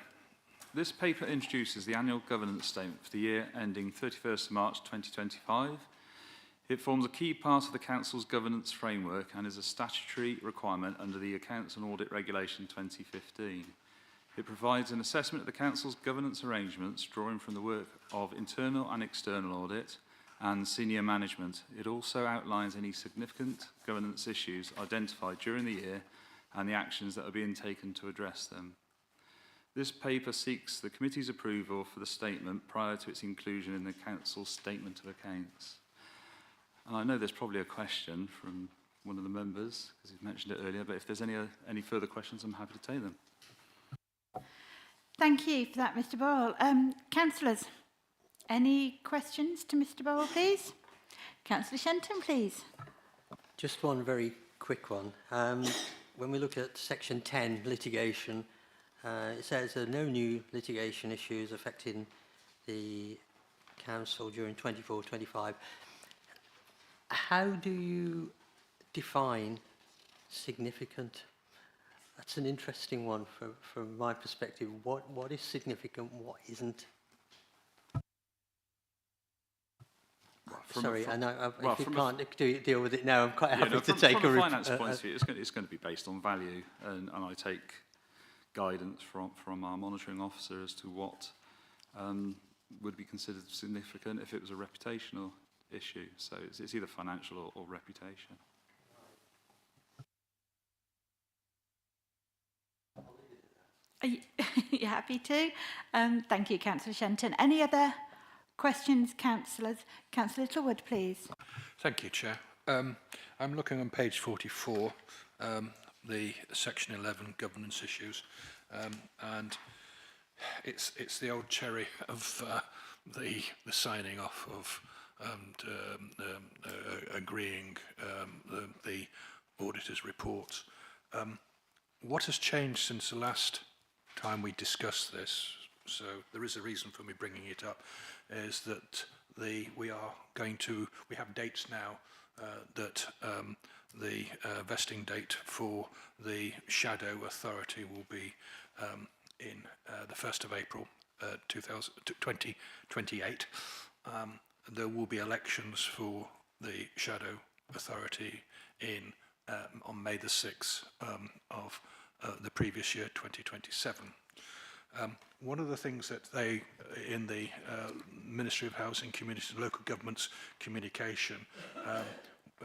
This paper introduces the annual governance statement for the year ending 31st March 2025. It forms a key part of the Council's governance framework and is a statutory requirement under the Accounts and Audit Regulation 2015. It provides an assessment of the Council's governance arrangements, drawing from the work of internal and external audit and senior management. It also outlines any significant governance issues identified during the year and the actions that are being taken to address them. This paper seeks the committee's approval for the statement prior to its inclusion in the Council's Statement of Accounts. And I know there's probably a question from one of the members, because you've mentioned it earlier, but if there's any further questions, I'm happy to take them. Thank you for that, Mr Ball. Councillors, any questions to Mr Ball, please? Councillor Shenton, please. Just one very quick one. When we look at section 10, litigation, it says there are no new litigation issues affecting the council during 24-25. How do you define significant? That's an interesting one from my perspective. What is significant, what isn't? Sorry, I know if you can't deal with it now, I'm quite happy to take from a finance point of view, it's going to be based on value, and I take guidance from our monitoring officer as to what would be considered significant if it was a reputational issue. So it's either financial or reputation. Are you happy to? Thank you, Councillor Shenton. Any other questions, councillors? Councillor Littlewood, please. Thank you, Chair. I'm looking on page 44, the section 11 governance issues, and it's the old cherry of the signing off of agreeing the auditor's reports. What has changed since the last time we discussed this? So there is a reason for me bringing it up, is that we have dates now that the vesting date for the shadow authority will be in the 1st of April 2028. There will be elections for the shadow authority on May the 6th of the previous year, 2027. One of the things that they, in the Ministry of Housing, Community and Local Government's communication,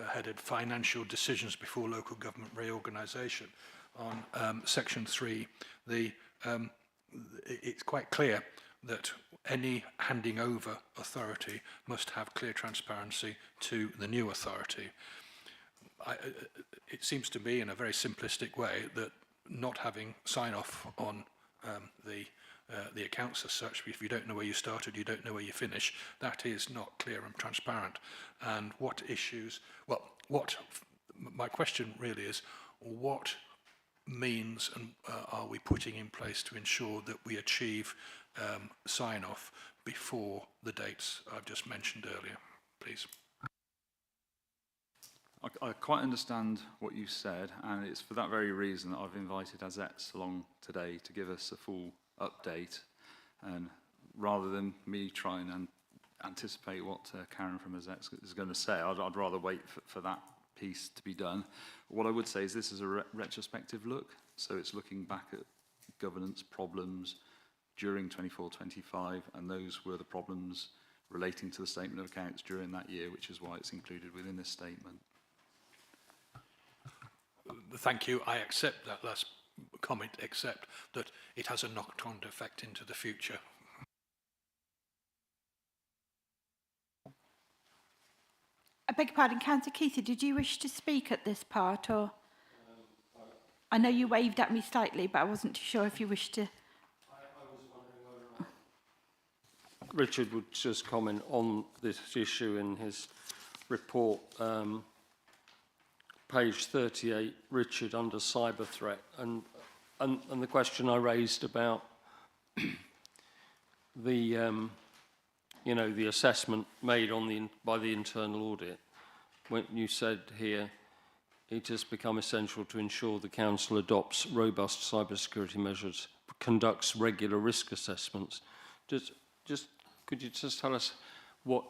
headed financial decisions before local government reorganisation. On section 3, it's quite clear that any handing over authority must have clear transparency to the new authority. It seems to me, in a very simplistic way, that not having sign-off on the accounts as such, if you don't know where you started, you don't know where you finish, that is not clear and transparent. And what issues, my question really is, what means are we putting in place to ensure that we achieve sign-off before the dates I've just mentioned earlier, please. I quite understand what you said, and it's for that very reason that I've invited Azets along today to give us a full update, and rather than me trying and anticipate what Karen from Azets is going to say, I'd rather wait for that piece to be done. What I would say is this is a retrospective look, so it's looking back at governance problems during 24-25, and those were the problems relating to the statement of accounts during that year, which is why it's included within this statement. Thank you. I accept that last comment, except that it has a knock-on effect into the future. I beg your pardon, Councillor Keithy, did you wish to speak at this part, or? I know you waved at me slightly, but I wasn't too sure if you wished to. Richard would just comment on this issue in his report. Page 38, Richard, under cyber threat, and the question I raised about the you know, the assessment made on by the internal audit, when you said here it has become essential to ensure the council adopts robust cybersecurity measures, conducts regular risk assessments. Could you just tell us what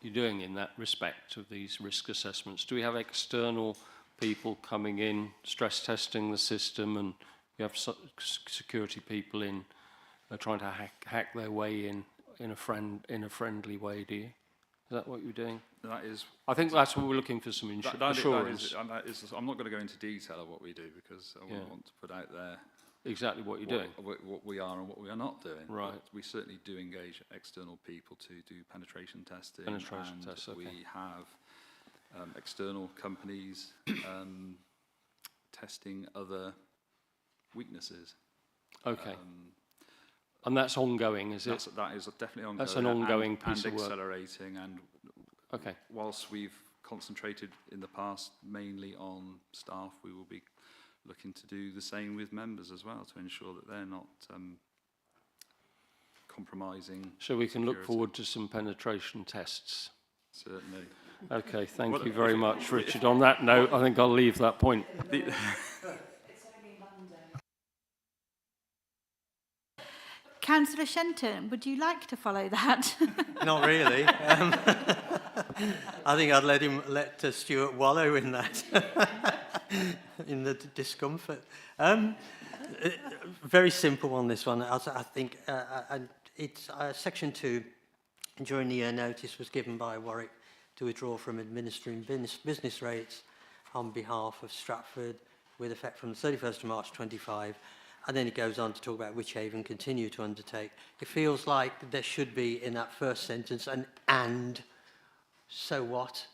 you're doing in that respect of these risk assessments? Do we have external people coming in, stress testing the system, and you have security people in trying to hack their way in a friendly way? Do you? Is that what you're doing? That is. I think that's what we're looking for, some assurance. I'm not going to go into detail of what we do because I wouldn't want to put out there exactly what you're doing. What we are and what we are not doing. Right. But we certainly do engage external people to do penetration testing. Penetration tests, okay. We have external companies testing other weaknesses. Okay. And that's ongoing, is it? That is definitely ongoing. That's an ongoing piece of work. And accelerating. And okay. Whilst we've concentrated in the past mainly on staff, we will be looking to do the same with members as well to ensure that they're not compromising. So we can look forward to some penetration tests. Certainly. Okay, thank you very much, Richard. On that note, I think I'll leave that point. Councillor Shenton, would you like to follow that? Not really. I think I'd let Stuart wallow in that, in the discomfort. Very simple on this one. I think it's section 2. During the year, notice was given by Warwick to withdraw from administering business rates on behalf of Stratford with effect from the 31st of March 25. And then it goes on to talk about which Avon continue to undertake. It feels like there should be in that first sentence an and. So what?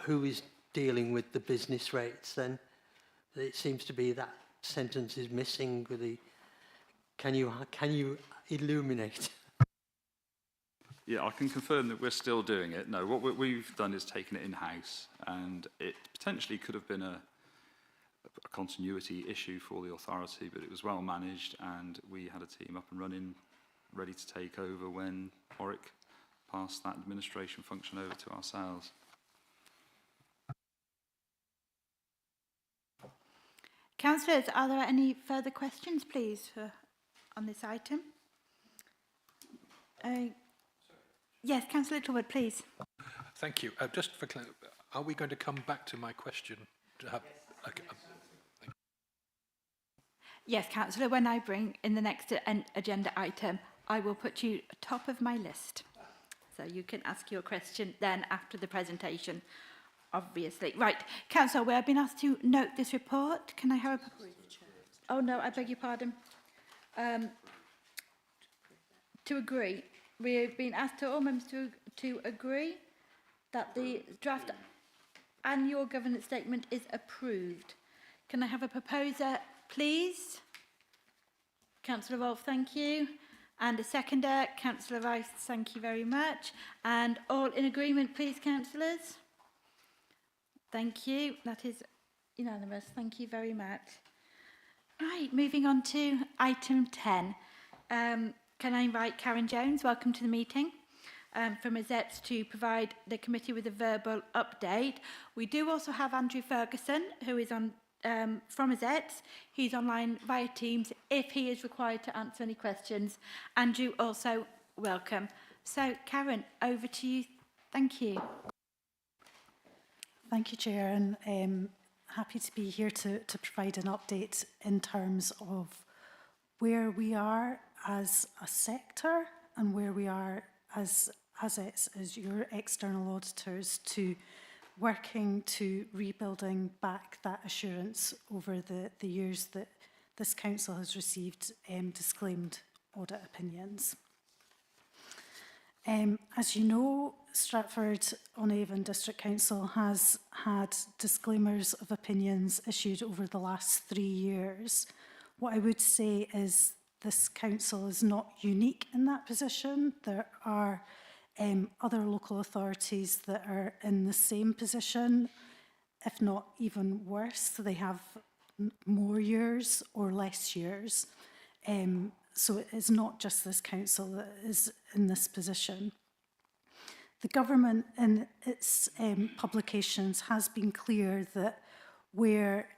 Who is dealing with the business rates then? It seems to be that sentence is missing with the. Can you illuminate? Yeah, I can confirm that we're still doing it. No, what we've done is taken it in-house, and it potentially could have been a continuity issue for the authority, but it was well managed, and we had a team up and running, ready to take over when Warwick passed that administration function over to ourselves. Councillors, are there any further questions, please, on this item? Yes, Councillor Littlewood, please. Thank you. Just for are we going to come back to my question? Yes, Councillor, when I bring in the next agenda item, I will put you top of my list. So you can ask your question then after the presentation, obviously. Right, Councillor, we have been asked to note this report. Can I have a... Oh, no, I beg your pardon. To agree. We have been asked to all members to agree that the draft annual governance statement is approved. Can I have a proposer, please? Councillor Wolfe, thank you. And a seconder, Councillor Rice, thank you very much. And all in agreement, please, councillors? Thank you. That is unanimous. Thank you very much. Right, moving on to item 10. Can I invite Karen Jones, welcome to the meeting, from AZETS to provide the committee with a verbal update. We do also have Andrew Ferguson, who is on from AZETS. He's online via Teams if he is required to answer any questions. Andrew, also welcome. So, Karen, over to you. Thank you. Thank you, Chair, and happy to be here to provide an update in terms of where we are as a sector and where we are as your external auditors to working to rebuilding back that assurance over the years that this council has received disclaimed audit opinions. As you know, Stratford-on-Avon District Council has had disclaimers of opinions issued over the last 3 years. What I would say is this council is not unique in that position. There are other local authorities that are in the same position, if not even worse. They have more years or less years. So it is not just this council that is in this position. The government in its publications has been clear that where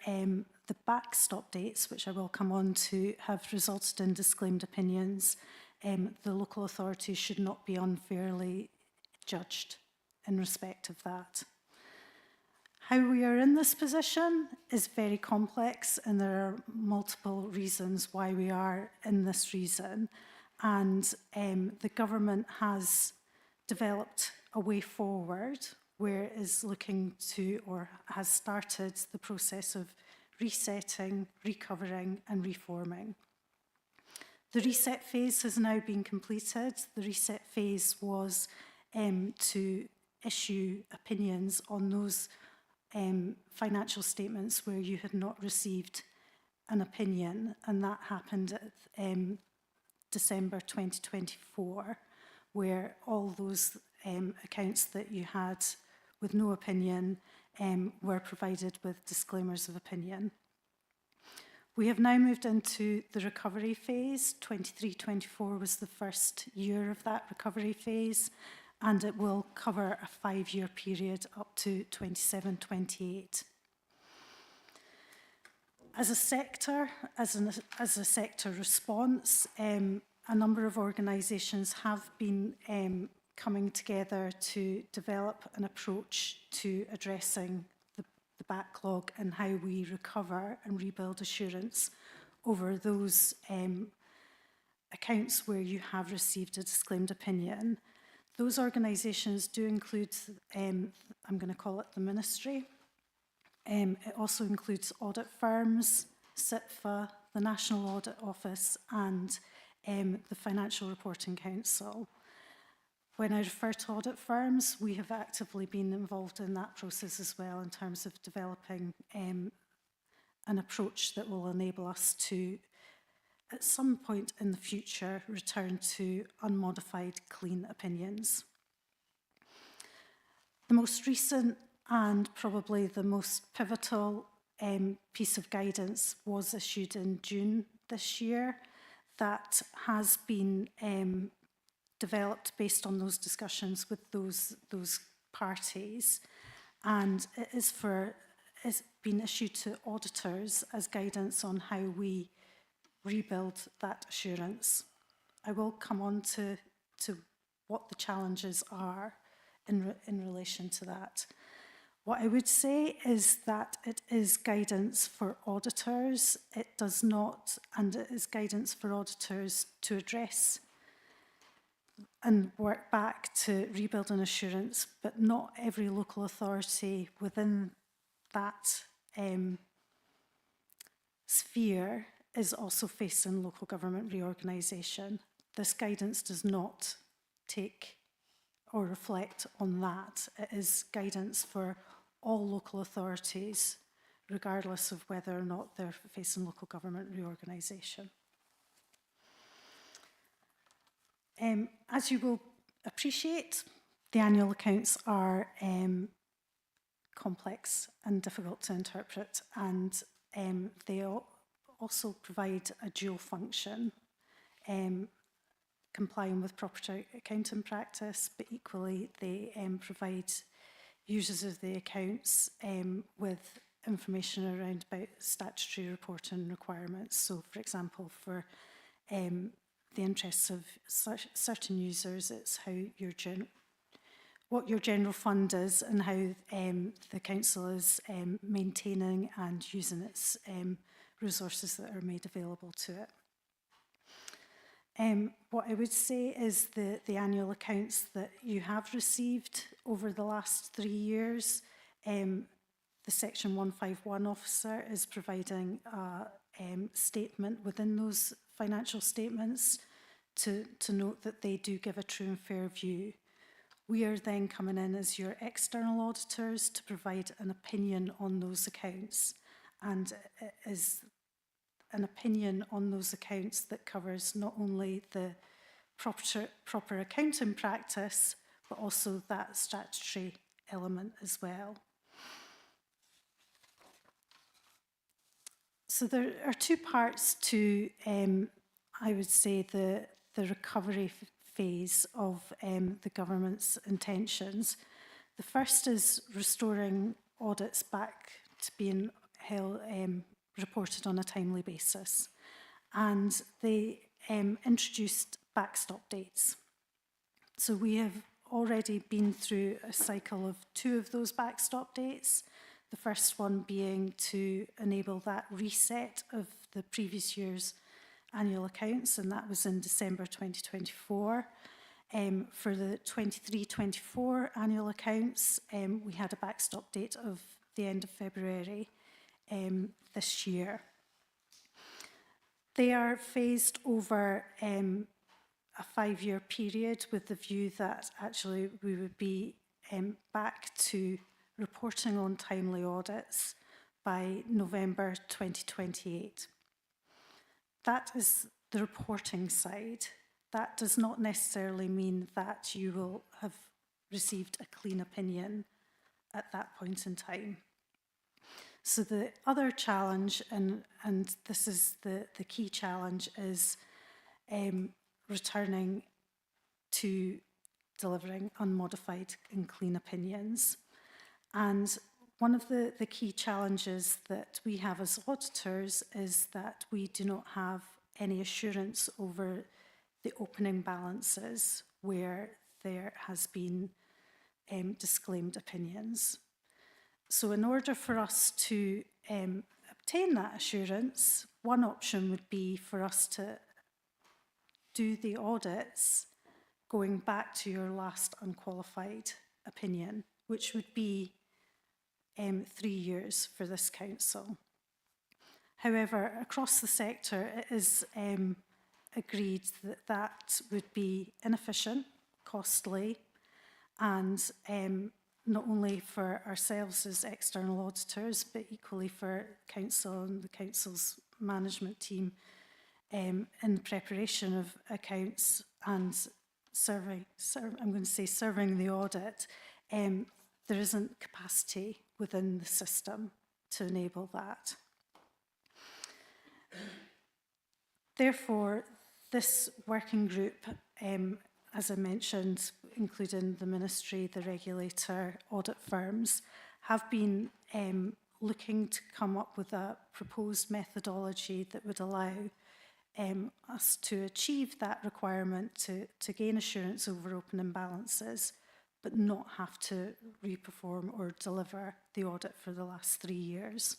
the backstop dates, which I will come on to, have resulted in disclaimed opinions, the local authorities should not be unfairly judged in respect of that. How we are in this position is very complex, and there are multiple reasons why we are in this reason. And the government has developed a way forward where it is looking to, or has started, the process of resetting, recovering and reforming. The reset phase has now been completed. The reset phase was to issue opinions on those financial statements where you had not received an opinion, and that happened at December 2024, where all those accounts that you had with no opinion were provided with disclaimers of opinion. We have now moved into the recovery phase. 23-24 was the first year of that recovery phase, and it will cover a 5-year period up to 27-28. As a sector, as a sector response, a number of organisations have been coming together to develop an approach to addressing the backlog and how we recover and rebuild assurance over those accounts where you have received a disclaimed opinion. Those organisations do include, I'm going to call it the Ministry. It also includes audit firms, SITFA, the National Audit Office and the Financial Reporting Council. When I refer to audit firms, we have actively been involved in that process as well in terms of developing an approach that will enable us to, at some point in the future, return to unmodified, clean opinions. The most recent and probably the most pivotal piece of guidance was issued in June this year that has been developed based on those discussions with those parties, and it's been issued to auditors as guidance on how we rebuild that assurance. I will come on to what the challenges are in relation to that. What I would say is that it is guidance for auditors. It does not, and it is guidance for auditors to address and work back to rebuild an assurance, but not every local authority within that sphere is also facing local government reorganisation. This guidance does not take or reflect on that. It is guidance for all local authorities, regardless of whether or not they're facing local government reorganisation. As you will appreciate, the annual accounts are complex and difficult to interpret, and they also provide a dual function. complying with proper accounting practice, but equally they provide users of the accounts with information around about statutory reporting requirements. So, for example, for the interests of certain users, it's how what your general fund is and how the council is maintaining and using its resources that are made available to it. What I would say is the annual accounts that you have received over the last 3 years, the Section 151 officer is providing a statement within those financial statements to note that they do give a true and fair view. We are then coming in as your external auditors to provide an opinion on those accounts, and it is an opinion on those accounts that covers not only the proper accounting practice, but also that statutory element as well. So there are two parts to, I would say, the recovery phase of the government's intentions. The first is restoring audits back to being held, reported on a timely basis. And they introduced backstop dates. So we have already been through a cycle of 2 of those backstop dates. The first one being to enable that reset of the previous year's annual accounts, and that was in December 2024. For the 23-24 annual accounts, we had a backstop date of the end of February this year. They are phased over a 5-year period with the view that actually we would be back to reporting on timely audits by November 2028. That is the reporting side. That does not necessarily mean that you will have received a clean opinion at that point in time. So the other challenge, and this is the key challenge, is returning to delivering unmodified and clean opinions. And one of the key challenges that we have as auditors is that we do not have any assurance over the opening balances where there has been disclaimed opinions. So in order for us to obtain that assurance, one option would be for us to do the audits going back to your last unqualified opinion, which would be 3 years for this council. However, across the sector, it is agreed that that would be inefficient, costly, and not only for ourselves as external auditors, but equally for council and the council's management team in the preparation of accounts and serving the audit. There isn't capacity within the system to enable that. Therefore, this working group, as I mentioned, including the ministry, the regulator, audit firms, have been looking to come up with a proposed methodology that would allow us to achieve that requirement to gain assurance over opening balances, but not have to re-perform or deliver the audit for the last 3 years.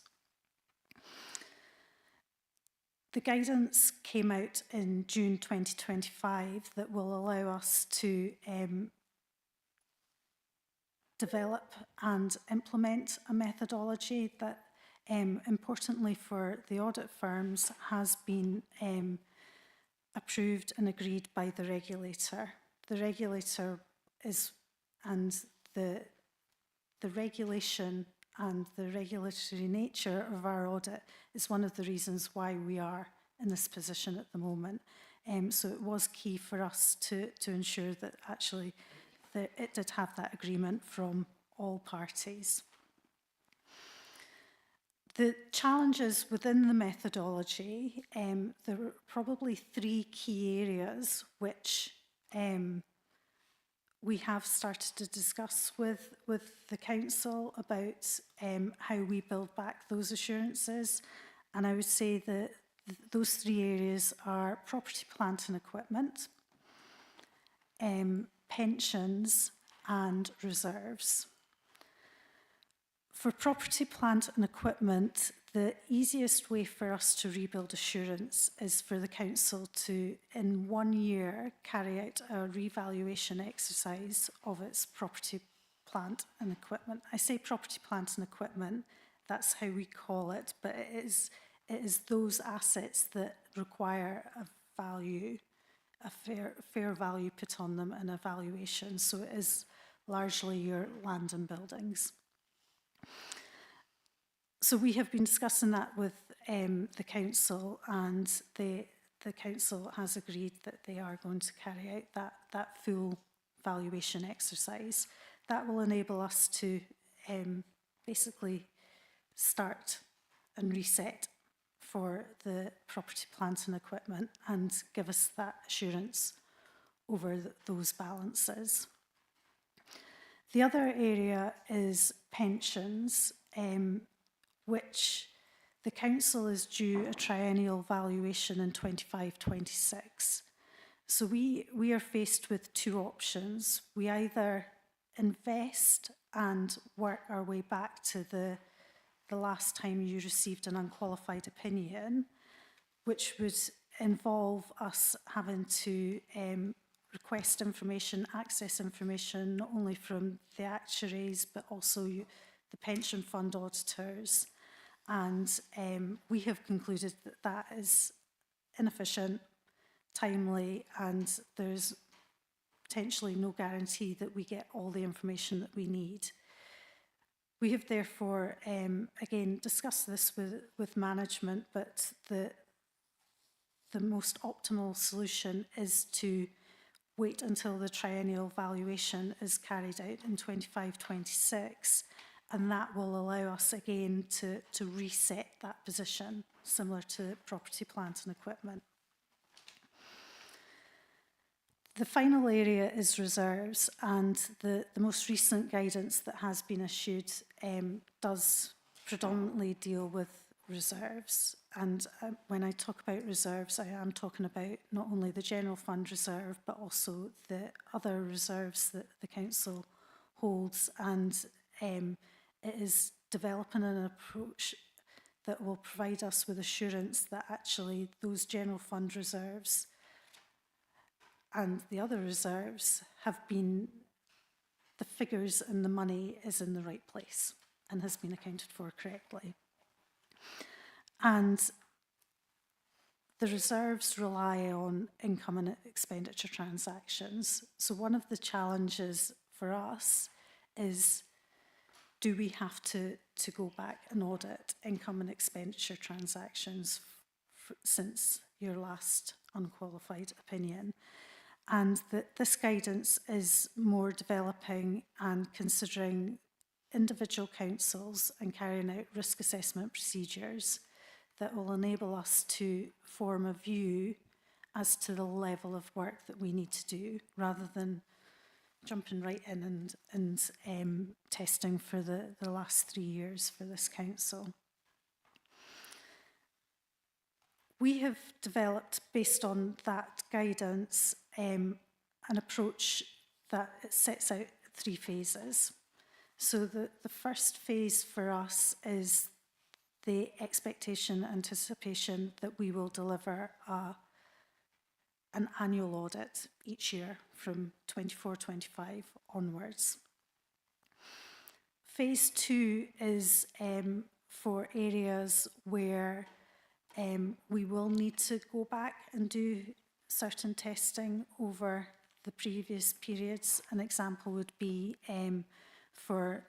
The guidance came out in June 2025 that will allow us to develop and implement a methodology that, importantly for the audit firms, has been approved and agreed by the regulator. The regulator is, and the regulation and the regulatory nature of our audit is one of the reasons why we are in this position at the moment. So it was key for us to ensure that actually it did have that agreement from all parties. The challenges within the methodology, there are probably three key areas which we have started to discuss with the council about how we build back those assurances. And I would say that those three areas are property, plant and equipment, pensions and reserves. For property, plant and equipment, the easiest way for us to rebuild assurance is for the council to, in 1 year, carry out a revaluation exercise of its property, plant and equipment. I say property, plant and equipment, that's how we call it, but it is those assets that require a value, a fair value put on them and a valuation. So it is largely your land and buildings. So we have been discussing that with the council, and the council has agreed that they are going to carry out that full valuation exercise. That will enable us to basically start and reset for the property, plant and equipment and give us that assurance over those balances. The other area is pensions, which the council is due a triennial valuation in 25-26. So we are faced with two options. We either invest and work our way back to the last time you received an unqualified opinion, which would involve us having to request information, access information, not only from the actuaries, but also the pension fund auditors. And we have concluded that that is inefficient, timely, and there's potentially no guarantee that we get all the information that we need. We have therefore, again, discussed this with management, but the most optimal solution is to wait until the triennial valuation is carried out in 25-26, and that will allow us again to reset that position, similar to property, plant and equipment. The final area is reserves, and the most recent guidance that has been issued does predominantly deal with reserves. And when I talk about reserves, I am talking about not only the general fund reserve, but also the other reserves that the council holds. And it is developing an approach that will provide us with assurance that actually those general fund reserves and the other reserves have been, the figures and the money is in the right place and has been accounted for correctly. And the reserves rely on income and expenditure transactions. So one of the challenges for us is, do we have to go back and audit income and expenditure transactions since your last unqualified opinion? And that this guidance is more developing and considering individual councils and carrying out risk assessment procedures that will enable us to form a view as to the level of work that we need to do, rather than jumping right in and testing for the last 3 years for this council. We have developed, based on that guidance, an approach that sets out 3 phases. So the first phase for us is the expectation, anticipation that we will deliver an annual audit each year from 24-25 onwards. Phase 2 is for areas where we will need to go back and do certain testing over the previous periods. An example would be for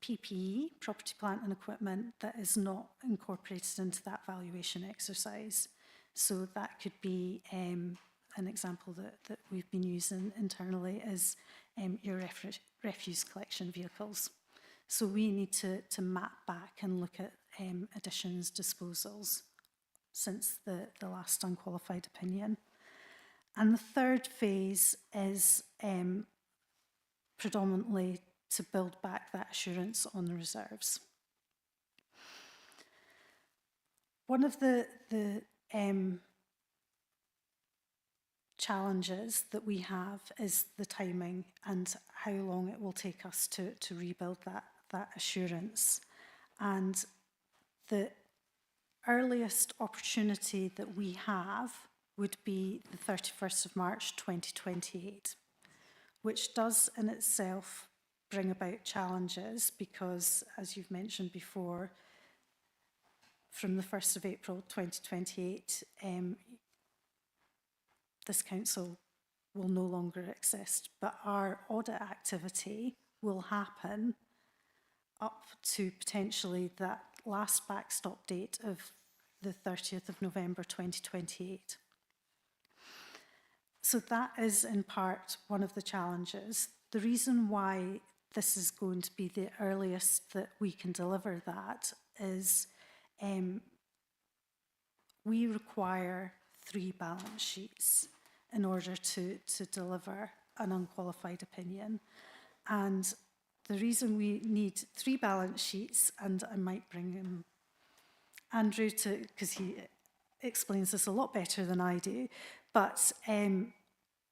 PPE, property, plant and equipment, that is not incorporated into that valuation exercise. So that could be an example that we've been using internally is your refuse collection vehicles. So we need to map back and look at additions, disposals since the last unqualified opinion. And the third phase is predominantly to build back that assurance on the reserves. One of the challenges that we have is the timing and how long it will take us to rebuild that assurance. And the earliest opportunity that we have would be the 31st of March 2028, which does in itself bring about challenges because, as you've mentioned before, from the 1st of April 2028, this council will no longer exist, but our audit activity will happen up to potentially that last backstop date of the 30th of November 2028. So that is in part one of the challenges. The reason why this is going to be the earliest that we can deliver that is we require 3 balance sheets in order to deliver an unqualified opinion. And the reason we need 3 balance sheets, and I might bring Andrew to, because he explains this a lot better than I do, but in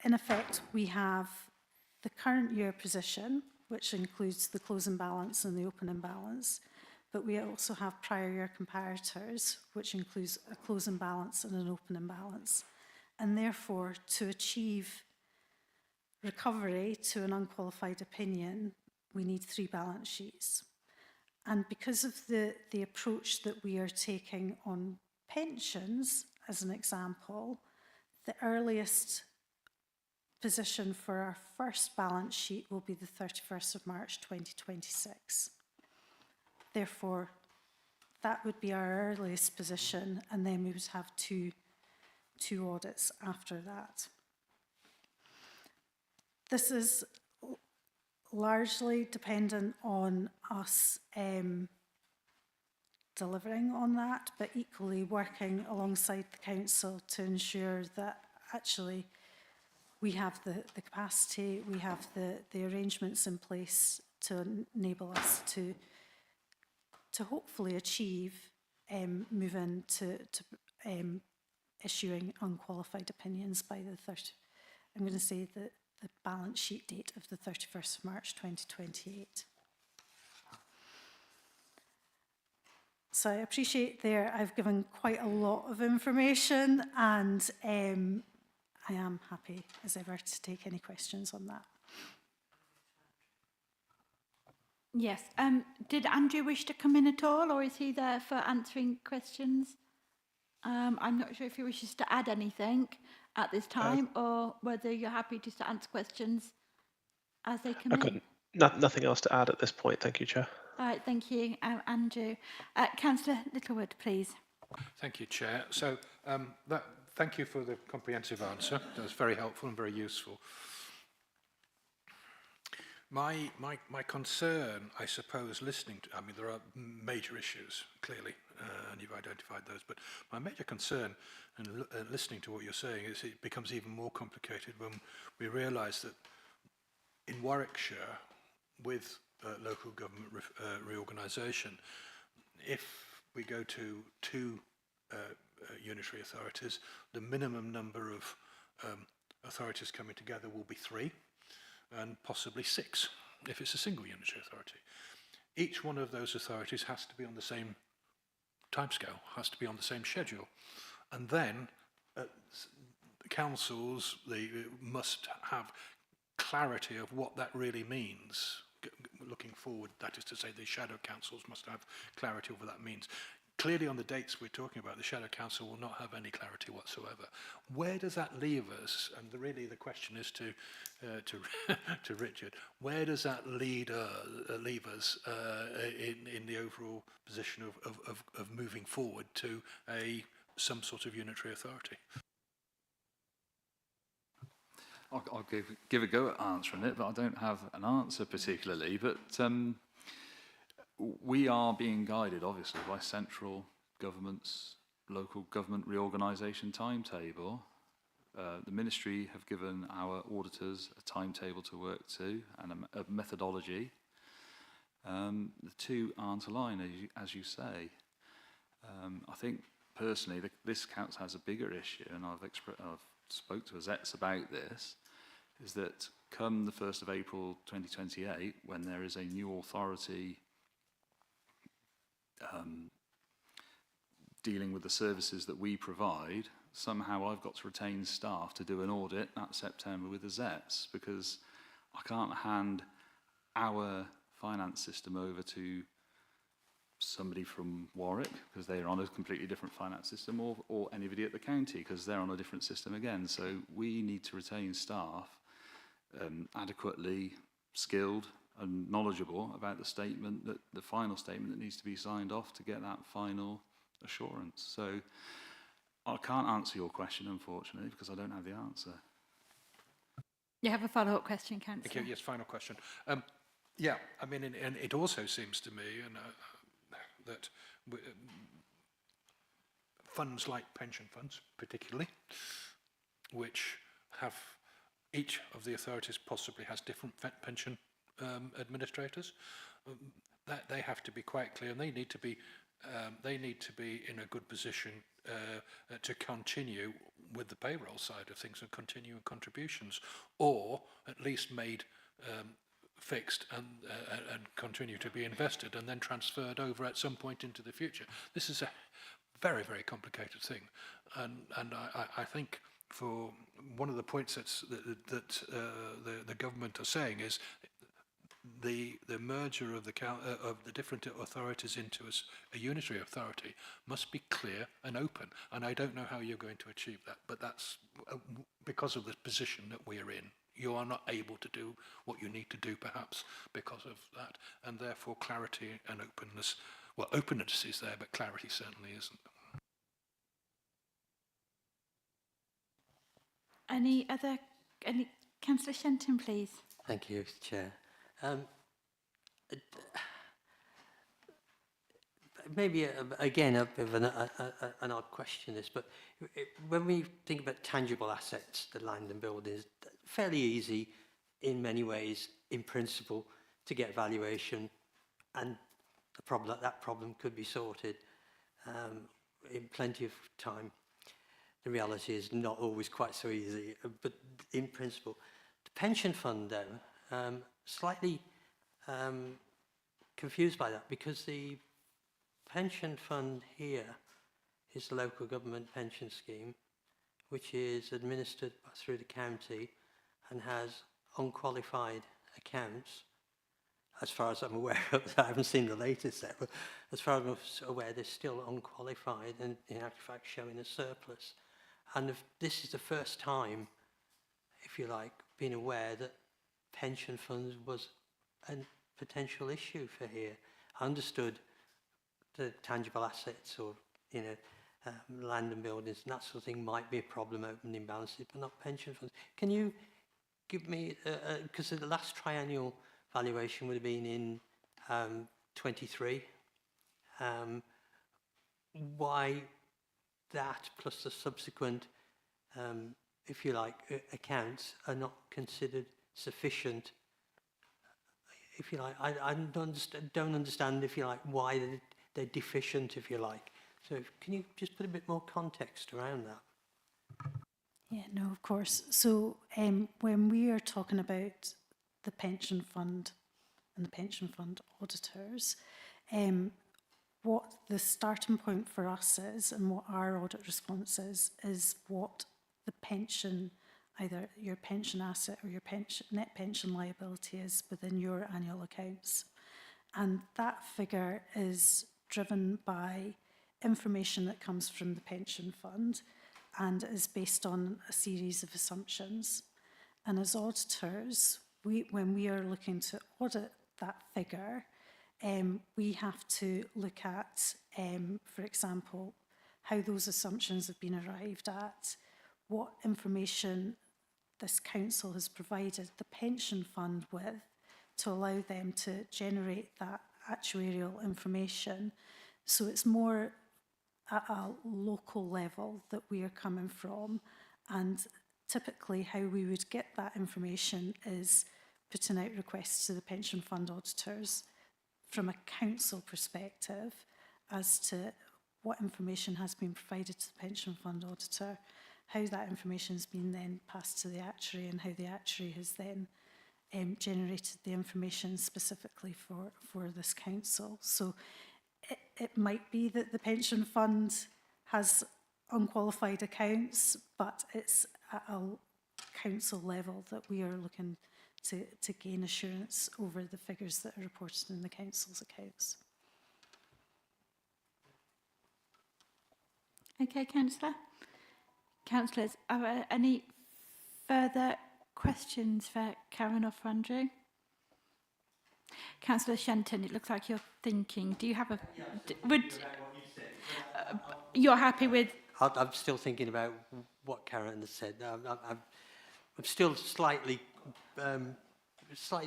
effect we have the current year position, which includes the closing balance and the opening balance, but we also have prior year comparators, which includes a closing balance and an opening balance. And therefore, to achieve recovery to an unqualified opinion, we need 3 balance sheets. And because of the approach that we are taking on pensions, as an example, the earliest position for our first balance sheet will be the 31st of March 2026. Therefore, that would be our earliest position, and then we would have two audits after that. This is largely dependent on us delivering on that, but equally working alongside the council to ensure that actually we have the capacity, we have the arrangements in place to enable us to hopefully achieve moving to issuing unqualified opinions by the I'm going to say the balance sheet date of the 31st of March 2028. So I appreciate there I've given quite a lot of information, and I am happy as ever to take any questions on that. Yes. Did Andrew wish to come in at all, or is he there for answering questions? I'm not sure if he wishes to add anything at this time, or whether you're happy just to answer questions as they come in. Nothing else to add at this point. Thank you, Chair. All right, thank you, Andrew. Councillor Littlewood, please. Thank you, Chair. So thank you for the comprehensive answer. That was very helpful and very useful. My concern, I suppose, listening to, I mean, there are major issues, clearly, and you've identified those, but my major concern in listening to what you're saying is it becomes even more complicated when we realise that in Warwickshire, with local government reorganisation, if we go to 2 unitary authorities, the minimum number of authorities coming together will be 3. And possibly 6, if it's a single unitary authority. Each one of those authorities has to be on the same timescale, has to be on the same schedule. And then the councils must have clarity of what that really means. Looking forward, that is to say, the shadow councils must have clarity of what that means. Clearly, on the dates we're talking about, the Shadow Council will not have any clarity whatsoever. Where does that leave us? And really, the question is to Richard. Where does that leave us in the overall position of moving forward to some sort of unitary authority? I'll give a go at answering it, but I don't have an answer particularly. But we are being guided, obviously, by central government's local government reorganisation timetable. The Ministry have given our auditors a timetable to work to and a methodology. The two aren't aligned, as you say. I think, personally, this council has a bigger issue, and I've spoke to Azets about this, is that come the 1st of April 2028, when there is a new authority dealing with the services that we provide, somehow I've got to retain staff to do an audit that September with the Zets, because I can't hand our finance system over to somebody from Warwick because they're on a completely different finance system, or anybody at the county because they're on a different system again. So we need to retain staff adequately skilled and knowledgeable about the statement, that the final statement that needs to be signed off to get that final assurance. So I can't answer your question, unfortunately, because I don't have the answer. You have a follow-up question, Councillor? Thank you. Yes, final question. Yeah, I mean, and it also seems to me that funds like pension funds, particularly, which have each of the authorities possibly has different pension administrators, that they have to be quite clear, and they need to be in a good position to continue with the payroll side of things and continue contributions, or at least made fixed and continue to be invested and then transferred over at some point into the future. This is a very, very complicated thing, and I think for one of the points that the government are saying is the merger of the different authorities into a unitary authority must be clear and open, and I don't know how you're going to achieve that, but that's because of the position that we're in. You are not able to do what you need to do, perhaps, because of that, and therefore clarity and openness, well, openness is there, but clarity certainly isn't. Any Councillor Shenton, please? Thank you, Chair. Maybe, again, a bit of an odd question, this, but when we think about tangible assets, the land and buildings, fairly easy in many ways, in principle, to get valuation, and that problem could be sorted in plenty of time. The reality is not always quite so easy, but in principle. The pension fund, though, slightly confused by that, because the pension fund here is the local government pension scheme, which is administered through the county and has unqualified accounts. As far as I'm aware of, I haven't seen the latest there, but as far as I'm aware, they're still unqualified and in actual fact showing a surplus. And if this is the first time, if you like, being aware that pension funds was a potential issue for here. I understood the tangible assets or, land and buildings and that sort of thing might be a problem opening balances, but not pension funds. Can you give me, because the last triennial valuation would have been in 23, why that plus the subsequent, if you like, accounts are not considered sufficient? If you like, I don't understand, if you like, why they're deficient, if you like. So can you just put a bit more context around that? Yeah, no, of course. So when we are talking about the pension fund and the pension fund auditors, what the starting point for us is and what our audit response is what the pension, either your pension asset or your net pension liability is within your annual accounts. And that figure is driven by information that comes from the pension fund and is based on a series of assumptions. And as auditors, when we are looking to audit that figure, we have to look at, for example, how those assumptions have been arrived at, what information this council has provided the pension fund with to allow them to generate that actuarial information. So it's more at a local level that we are coming from, and typically how we would get that information is putting out requests to the pension fund auditors from a council perspective as to what information has been provided to the pension fund auditor, how that information has been then passed to the actuary, and how the actuary has then generated the information specifically for this council. So it might be that the pension fund has unqualified accounts, but it's at a council level that we are looking to gain assurance over the figures that are reported in the council's accounts. Okay, Councillor. Councillors, are there any further questions for Karen or for Andrew? Councillor Shenton, it looks like you're thinking. Do you have a... You're happy with... I'm still thinking about what Karen has said. I'm still slightly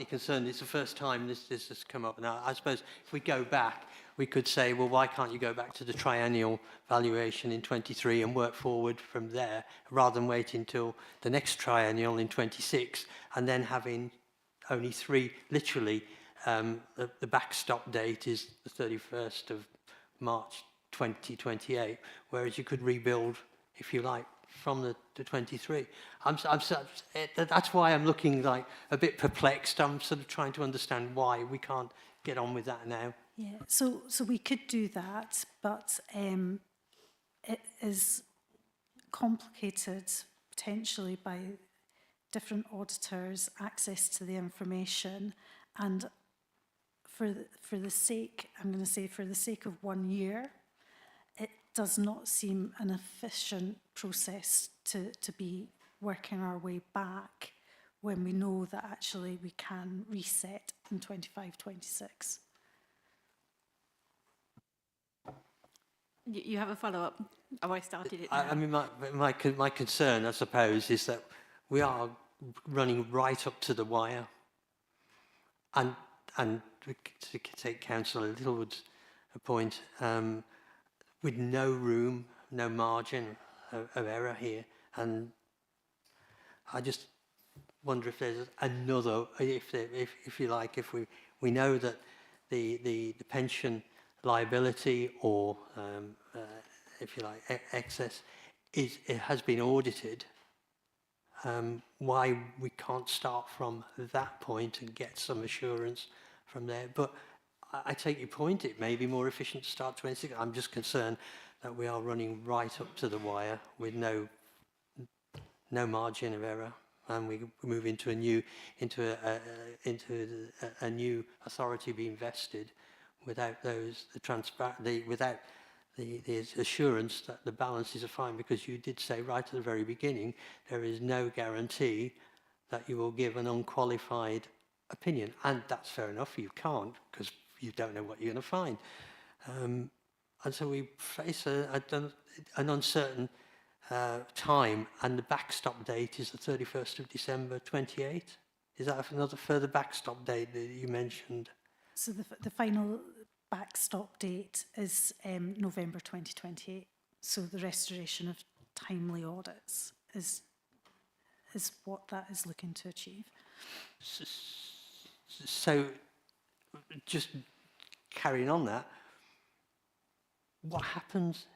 concerned. It's the first time this has come up. Now, I suppose if we go back, we could say, well, why can't you go back to the triennial valuation in 23 and work forward from there, rather than wait until the next triennial in 26 and then having only three, literally, the backstop date is the 31st of March 2028, whereas you could rebuild, if you like, from the 23. That's why I'm looking like a bit perplexed. I'm sort of trying to understand why we can't get on with that now. Yeah, so we could do that, but it is complicated potentially by different auditors' access to the information, and for the sake, I'm going to say for the sake of 1 year, it does not seem an efficient process to be working our way back when we know that actually we can reset in 25-26. You have a follow-up? Oh, I started it now. I mean, my concern, I suppose, is that we are running right up to the wire, and to take Councillor Littlewood's point, with no room, no margin of error here, and I just wonder if there's another, if you like, if we know that the pension liability or if you like excess it has been audited, why we can't start from that point and get some assurance from there. But I take your point, it may be more efficient to start 26. I'm just concerned that we are running right up to the wire with no margin of error, and we move into a new authority being vested without without the assurance that the balances are fine, because you did say right at the very beginning there is no guarantee that you will give an unqualified opinion, and that's fair enough. You can't, because you don't know what you're going to find, and so we face an uncertain time, and the backstop date is the 31st of December 28. Is that another further backstop date that you mentioned? So the final backstop date is November 2028. So the restoration of timely audits is what that is looking to achieve. So just carrying on that, what happens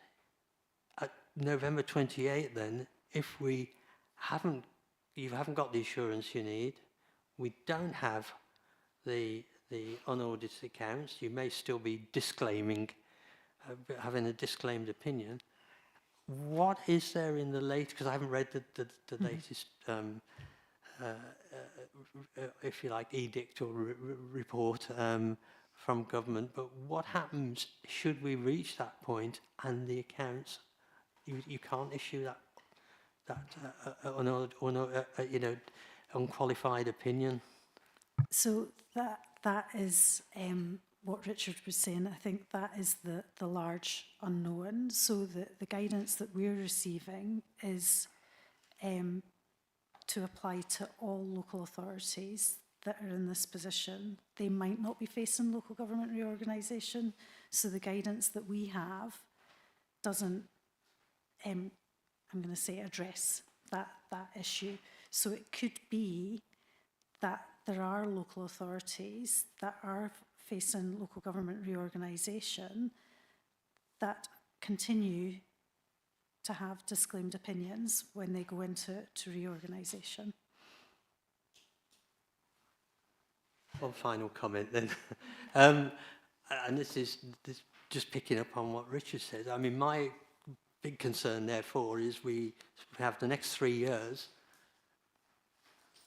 at November 28 then if you haven't got the assurance you need, we don't have the unaudited accounts, you may still be disclaiming, having a disclaimed opinion. What is there in the latest, because I haven't read the latest, if you like, edict or report from government, but what happens should we reach that point and the accounts, you can't issue that unqualified opinion? So that is what Richard was saying. I think that is the large unknown. So the guidance that we're receiving is to apply to all local authorities that are in this position, they might not be facing local government reorganisation. So the guidance that we have doesn't, I'm going to say, address that issue. So it could be that there are local authorities that are facing local government reorganisation that continue to have disclaimed opinions when they go into reorganisation. One final comment then. And this is just picking up on what Richard said. I mean, my big concern, therefore, is we have the next 3 years.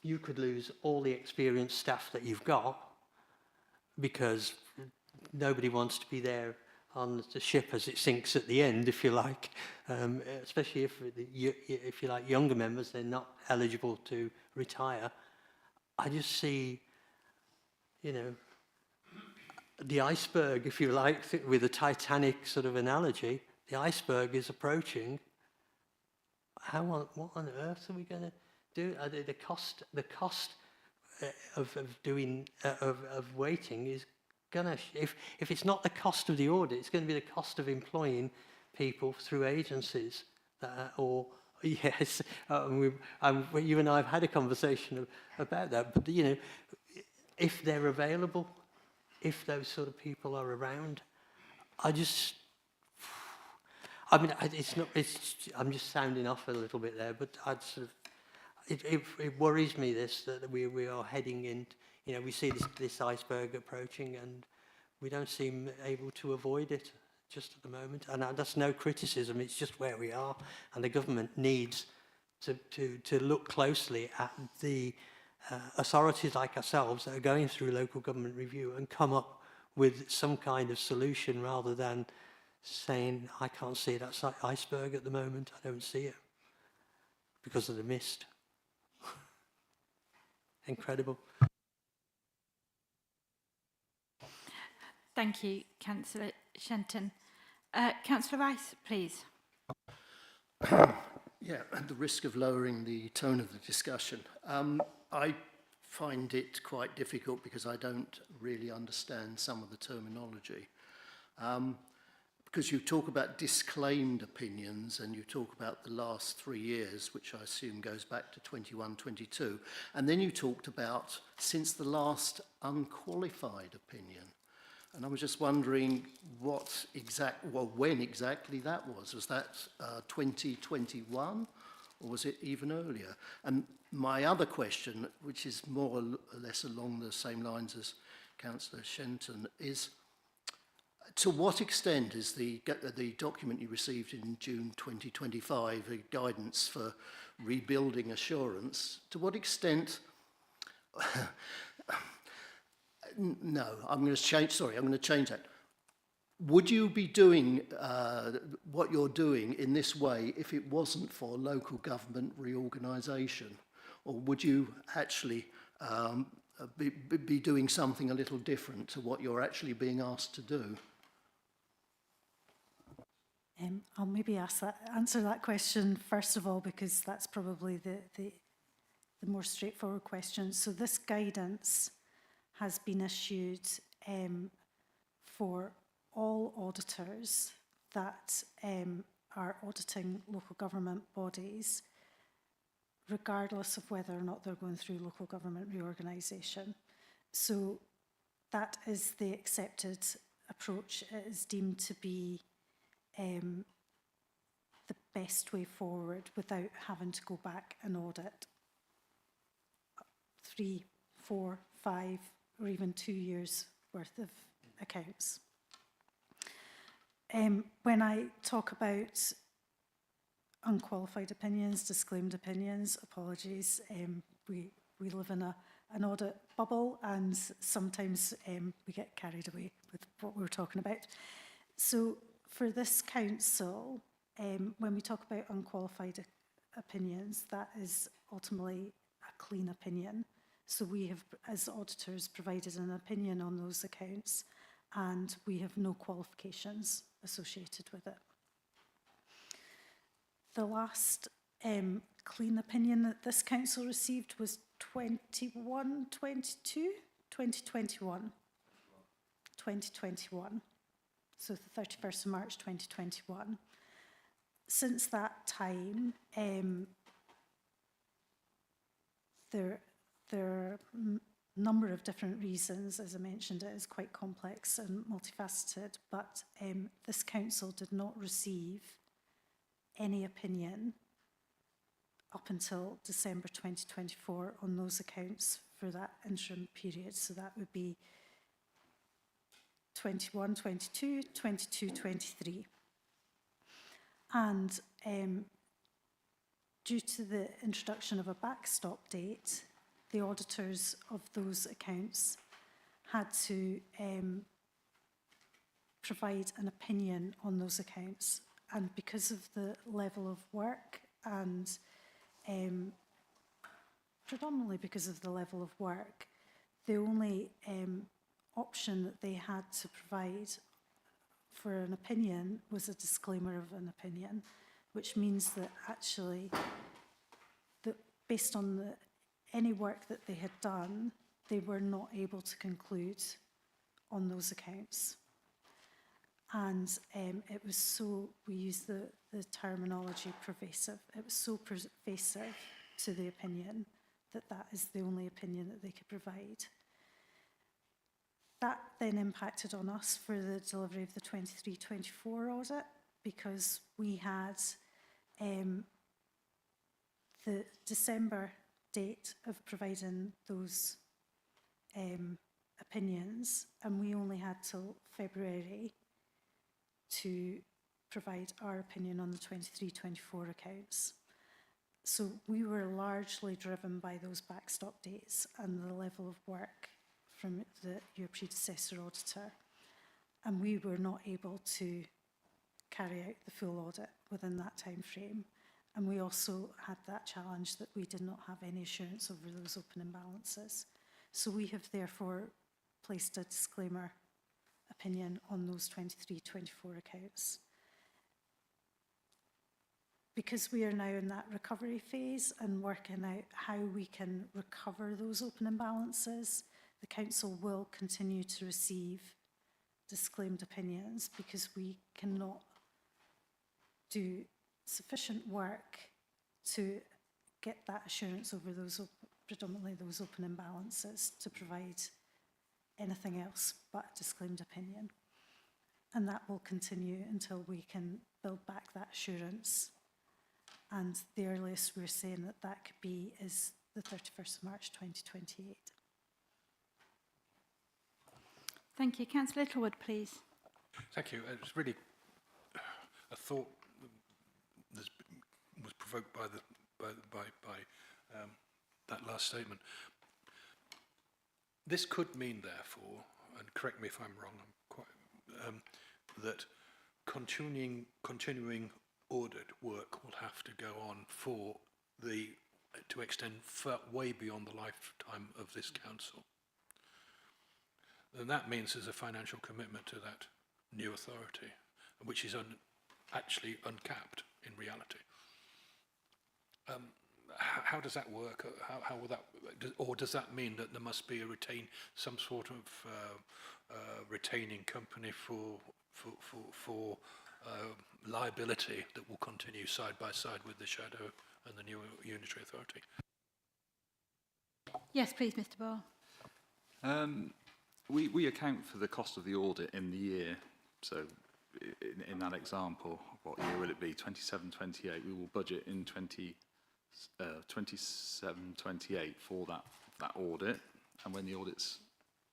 You could lose all the experienced staff that you've got because nobody wants to be there on the ship as it sinks at the end, if you like. Especially if you like younger members, they're not eligible to retire. I just see, you know, the iceberg, if you like, with a Titanic sort of analogy. The iceberg is approaching. What on earth are we going to do? The cost of waiting is gonna. If it's not the cost of the audit, it's going to be the cost of employing people through agencies. Yes, you and I have had a conversation about that. But you know, if they're available, if those sort of people are around, I mean, I'm just sounding off a little bit there, but it worries me that we are heading in. You know, we see this iceberg approaching, and we don't seem able to avoid it just at the moment. And that's no criticism; it's just where we are, and the government needs to look closely at the authorities like ourselves that are going through local government review and come up with some kind of solution rather than saying, I can't see that iceberg at the moment, I don't see it because of the mist. Incredible. Thank you, Councillor Shenton. Councillor Rice, please. Yeah, at the risk of lowering the tone of the discussion, I find it quite difficult because I don't really understand some of the terminology. Because you talk about disclaimed opinions and you talk about the last 3 years, which I assume goes back to 21-22, and then you talked about since the last unqualified opinion. And I was just wondering when exactly that was. Was that 2021 or was it even earlier? And my other question, which is more or less along the same lines as Councillor Shenton, is to what extent is the document you received in June 2025, a guidance for rebuilding assurance, to what extent... No, I'm going to change that. Would you be doing what you're doing in this way if it wasn't for local government reorganisation? Or would you actually be doing something a little different to what you're actually being asked to do? I'll maybe answer that question first of all, because that's probably the more straightforward question. So this guidance has been issued for all auditors that are auditing local government bodies, regardless of whether or not they're going through local government reorganisation. So that is the accepted approach. It is deemed to be the best way forward without having to go back and audit 3, 4, 5, or even 2 years worth of accounts. When I talk about unqualified opinions, disclaimed opinions, apologies, we live in an audit bubble, and sometimes we get carried away with what we're talking about. So for this council, when we talk about unqualified opinions, that is ultimately a clean opinion. So we have, as auditors, provided an opinion on those accounts, and we have no qualifications associated with it. The last clean opinion that this council received was 2021. So the 31st of March 2021. Since that time, there are a number of different reasons. As I mentioned, it is quite complex and multifaceted, but this council did not receive any opinion up until December 2024 on those accounts for that interim period. So that would be 21, 22, 22, 23. And due to the introduction of a backstop date, the auditors of those accounts had to provide an opinion on those accounts. And because of the level of work and predominantly because of the level of work, the only option that they had to provide for an opinion was a disclaimer of an opinion, which means that actually, based on any work that they had done, they were not able to conclude on those accounts. And it was so, we use the terminology pervasive, it was so pervasive to the opinion that that is the only opinion that they could provide. That then impacted on us for the delivery of the 23-24 audit, because we had the December date of providing those opinions, and we only had till February to provide our opinion on the 23-24 accounts. So we were largely driven by those backstop dates and the level of work from your predecessor auditor. And we were not able to carry out the full audit within that time frame. And we also had that challenge that we did not have any assurance over those open imbalances. So we have therefore placed a disclaimer opinion on those 23-24 accounts. Because we are now in that recovery phase and working out how we can recover those open imbalances, the council will continue to receive disclaimed opinions, because we cannot do sufficient work to get that assurance over those, predominantly those open imbalances, to provide anything else but a disclaimed opinion. And that will continue until we can build back that assurance. And the earliest we're saying that that could be is the 31st of March 2028. Thank you. Councillor Littlewood, please. Thank you. It's really a thought that was provoked by that last statement. This could mean, therefore, and correct me if I'm wrong, that continuing audit work will have to go on to extend way beyond the lifetime of this council. And that means there's a financial commitment to that new authority, which is actually uncapped in reality. How does that work? How will that, or does that mean that there must be some sort of retaining company for liability that will continue side by side with the shadow and the new unitary authority? Yes, please, Mr. Ball. We account for the cost of the audit in the year. So in that example, what year will it be? 27, 28. We will budget in 27, 28 for that audit. And when the audit's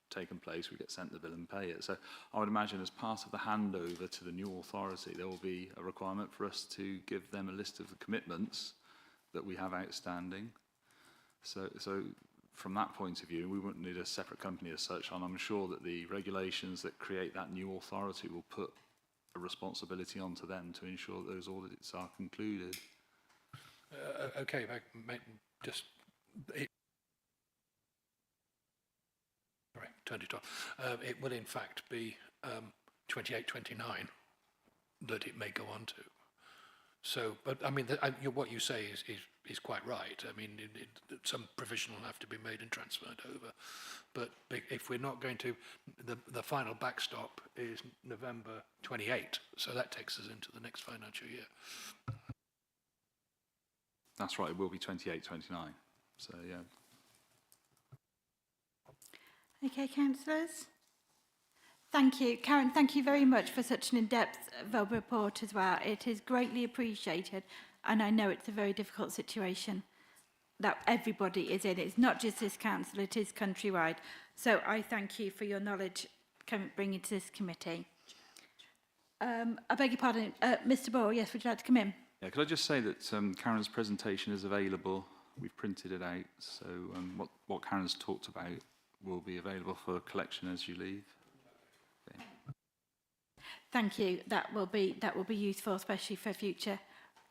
taken place, we get sent the bill and pay it. So I would imagine as part of the handover to the new authority, there will be a requirement for us to give them a list of the commitments that we have outstanding. So from that point of view, we wouldn't need a separate company as such, and I'm sure that the regulations that create that new authority will put a responsibility onto them to ensure that those audits are concluded. Okay, just... Sorry, turned it off. It will in fact be 28, 29 that it may go on to. So, but I mean, what you say is quite right. I mean, some provision will have to be made and transferred over. But if we're not going to, the final backstop is November 28, so that takes us into the next financial year. That's right, it will be 28, 29. So, yeah. Okay, councillors. Thank you. Karen, thank you very much for such an in-depth report as well. It is greatly appreciated, and I know it's a very difficult situation that everybody is in. It's not just this council, it is countrywide. So I thank you for your knowledge bringing to this committee. I beg your pardon, Mr. Ball, yes, would you like to come in? Yeah, could I just say that Karen's presentation is available. We've printed it out, so what Karen's talked about will be available for collection as you leave. Okay. Thank you. That will be useful, especially for future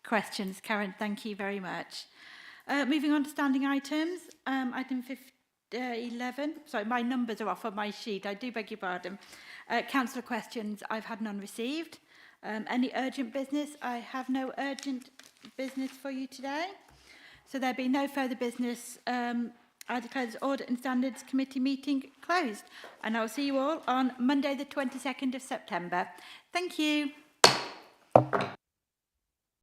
questions. Karen, thank you very much. Moving on to standing items, item 11. Sorry, my numbers are off on my sheet. I do beg your pardon. Councillor questions, I've had none received. Any urgent business? I have no urgent business for you today. So there be no further business. I declare this Audit and Standards Committee meeting closed. And I'll see you all on Monday the 22nd of September. Thank you.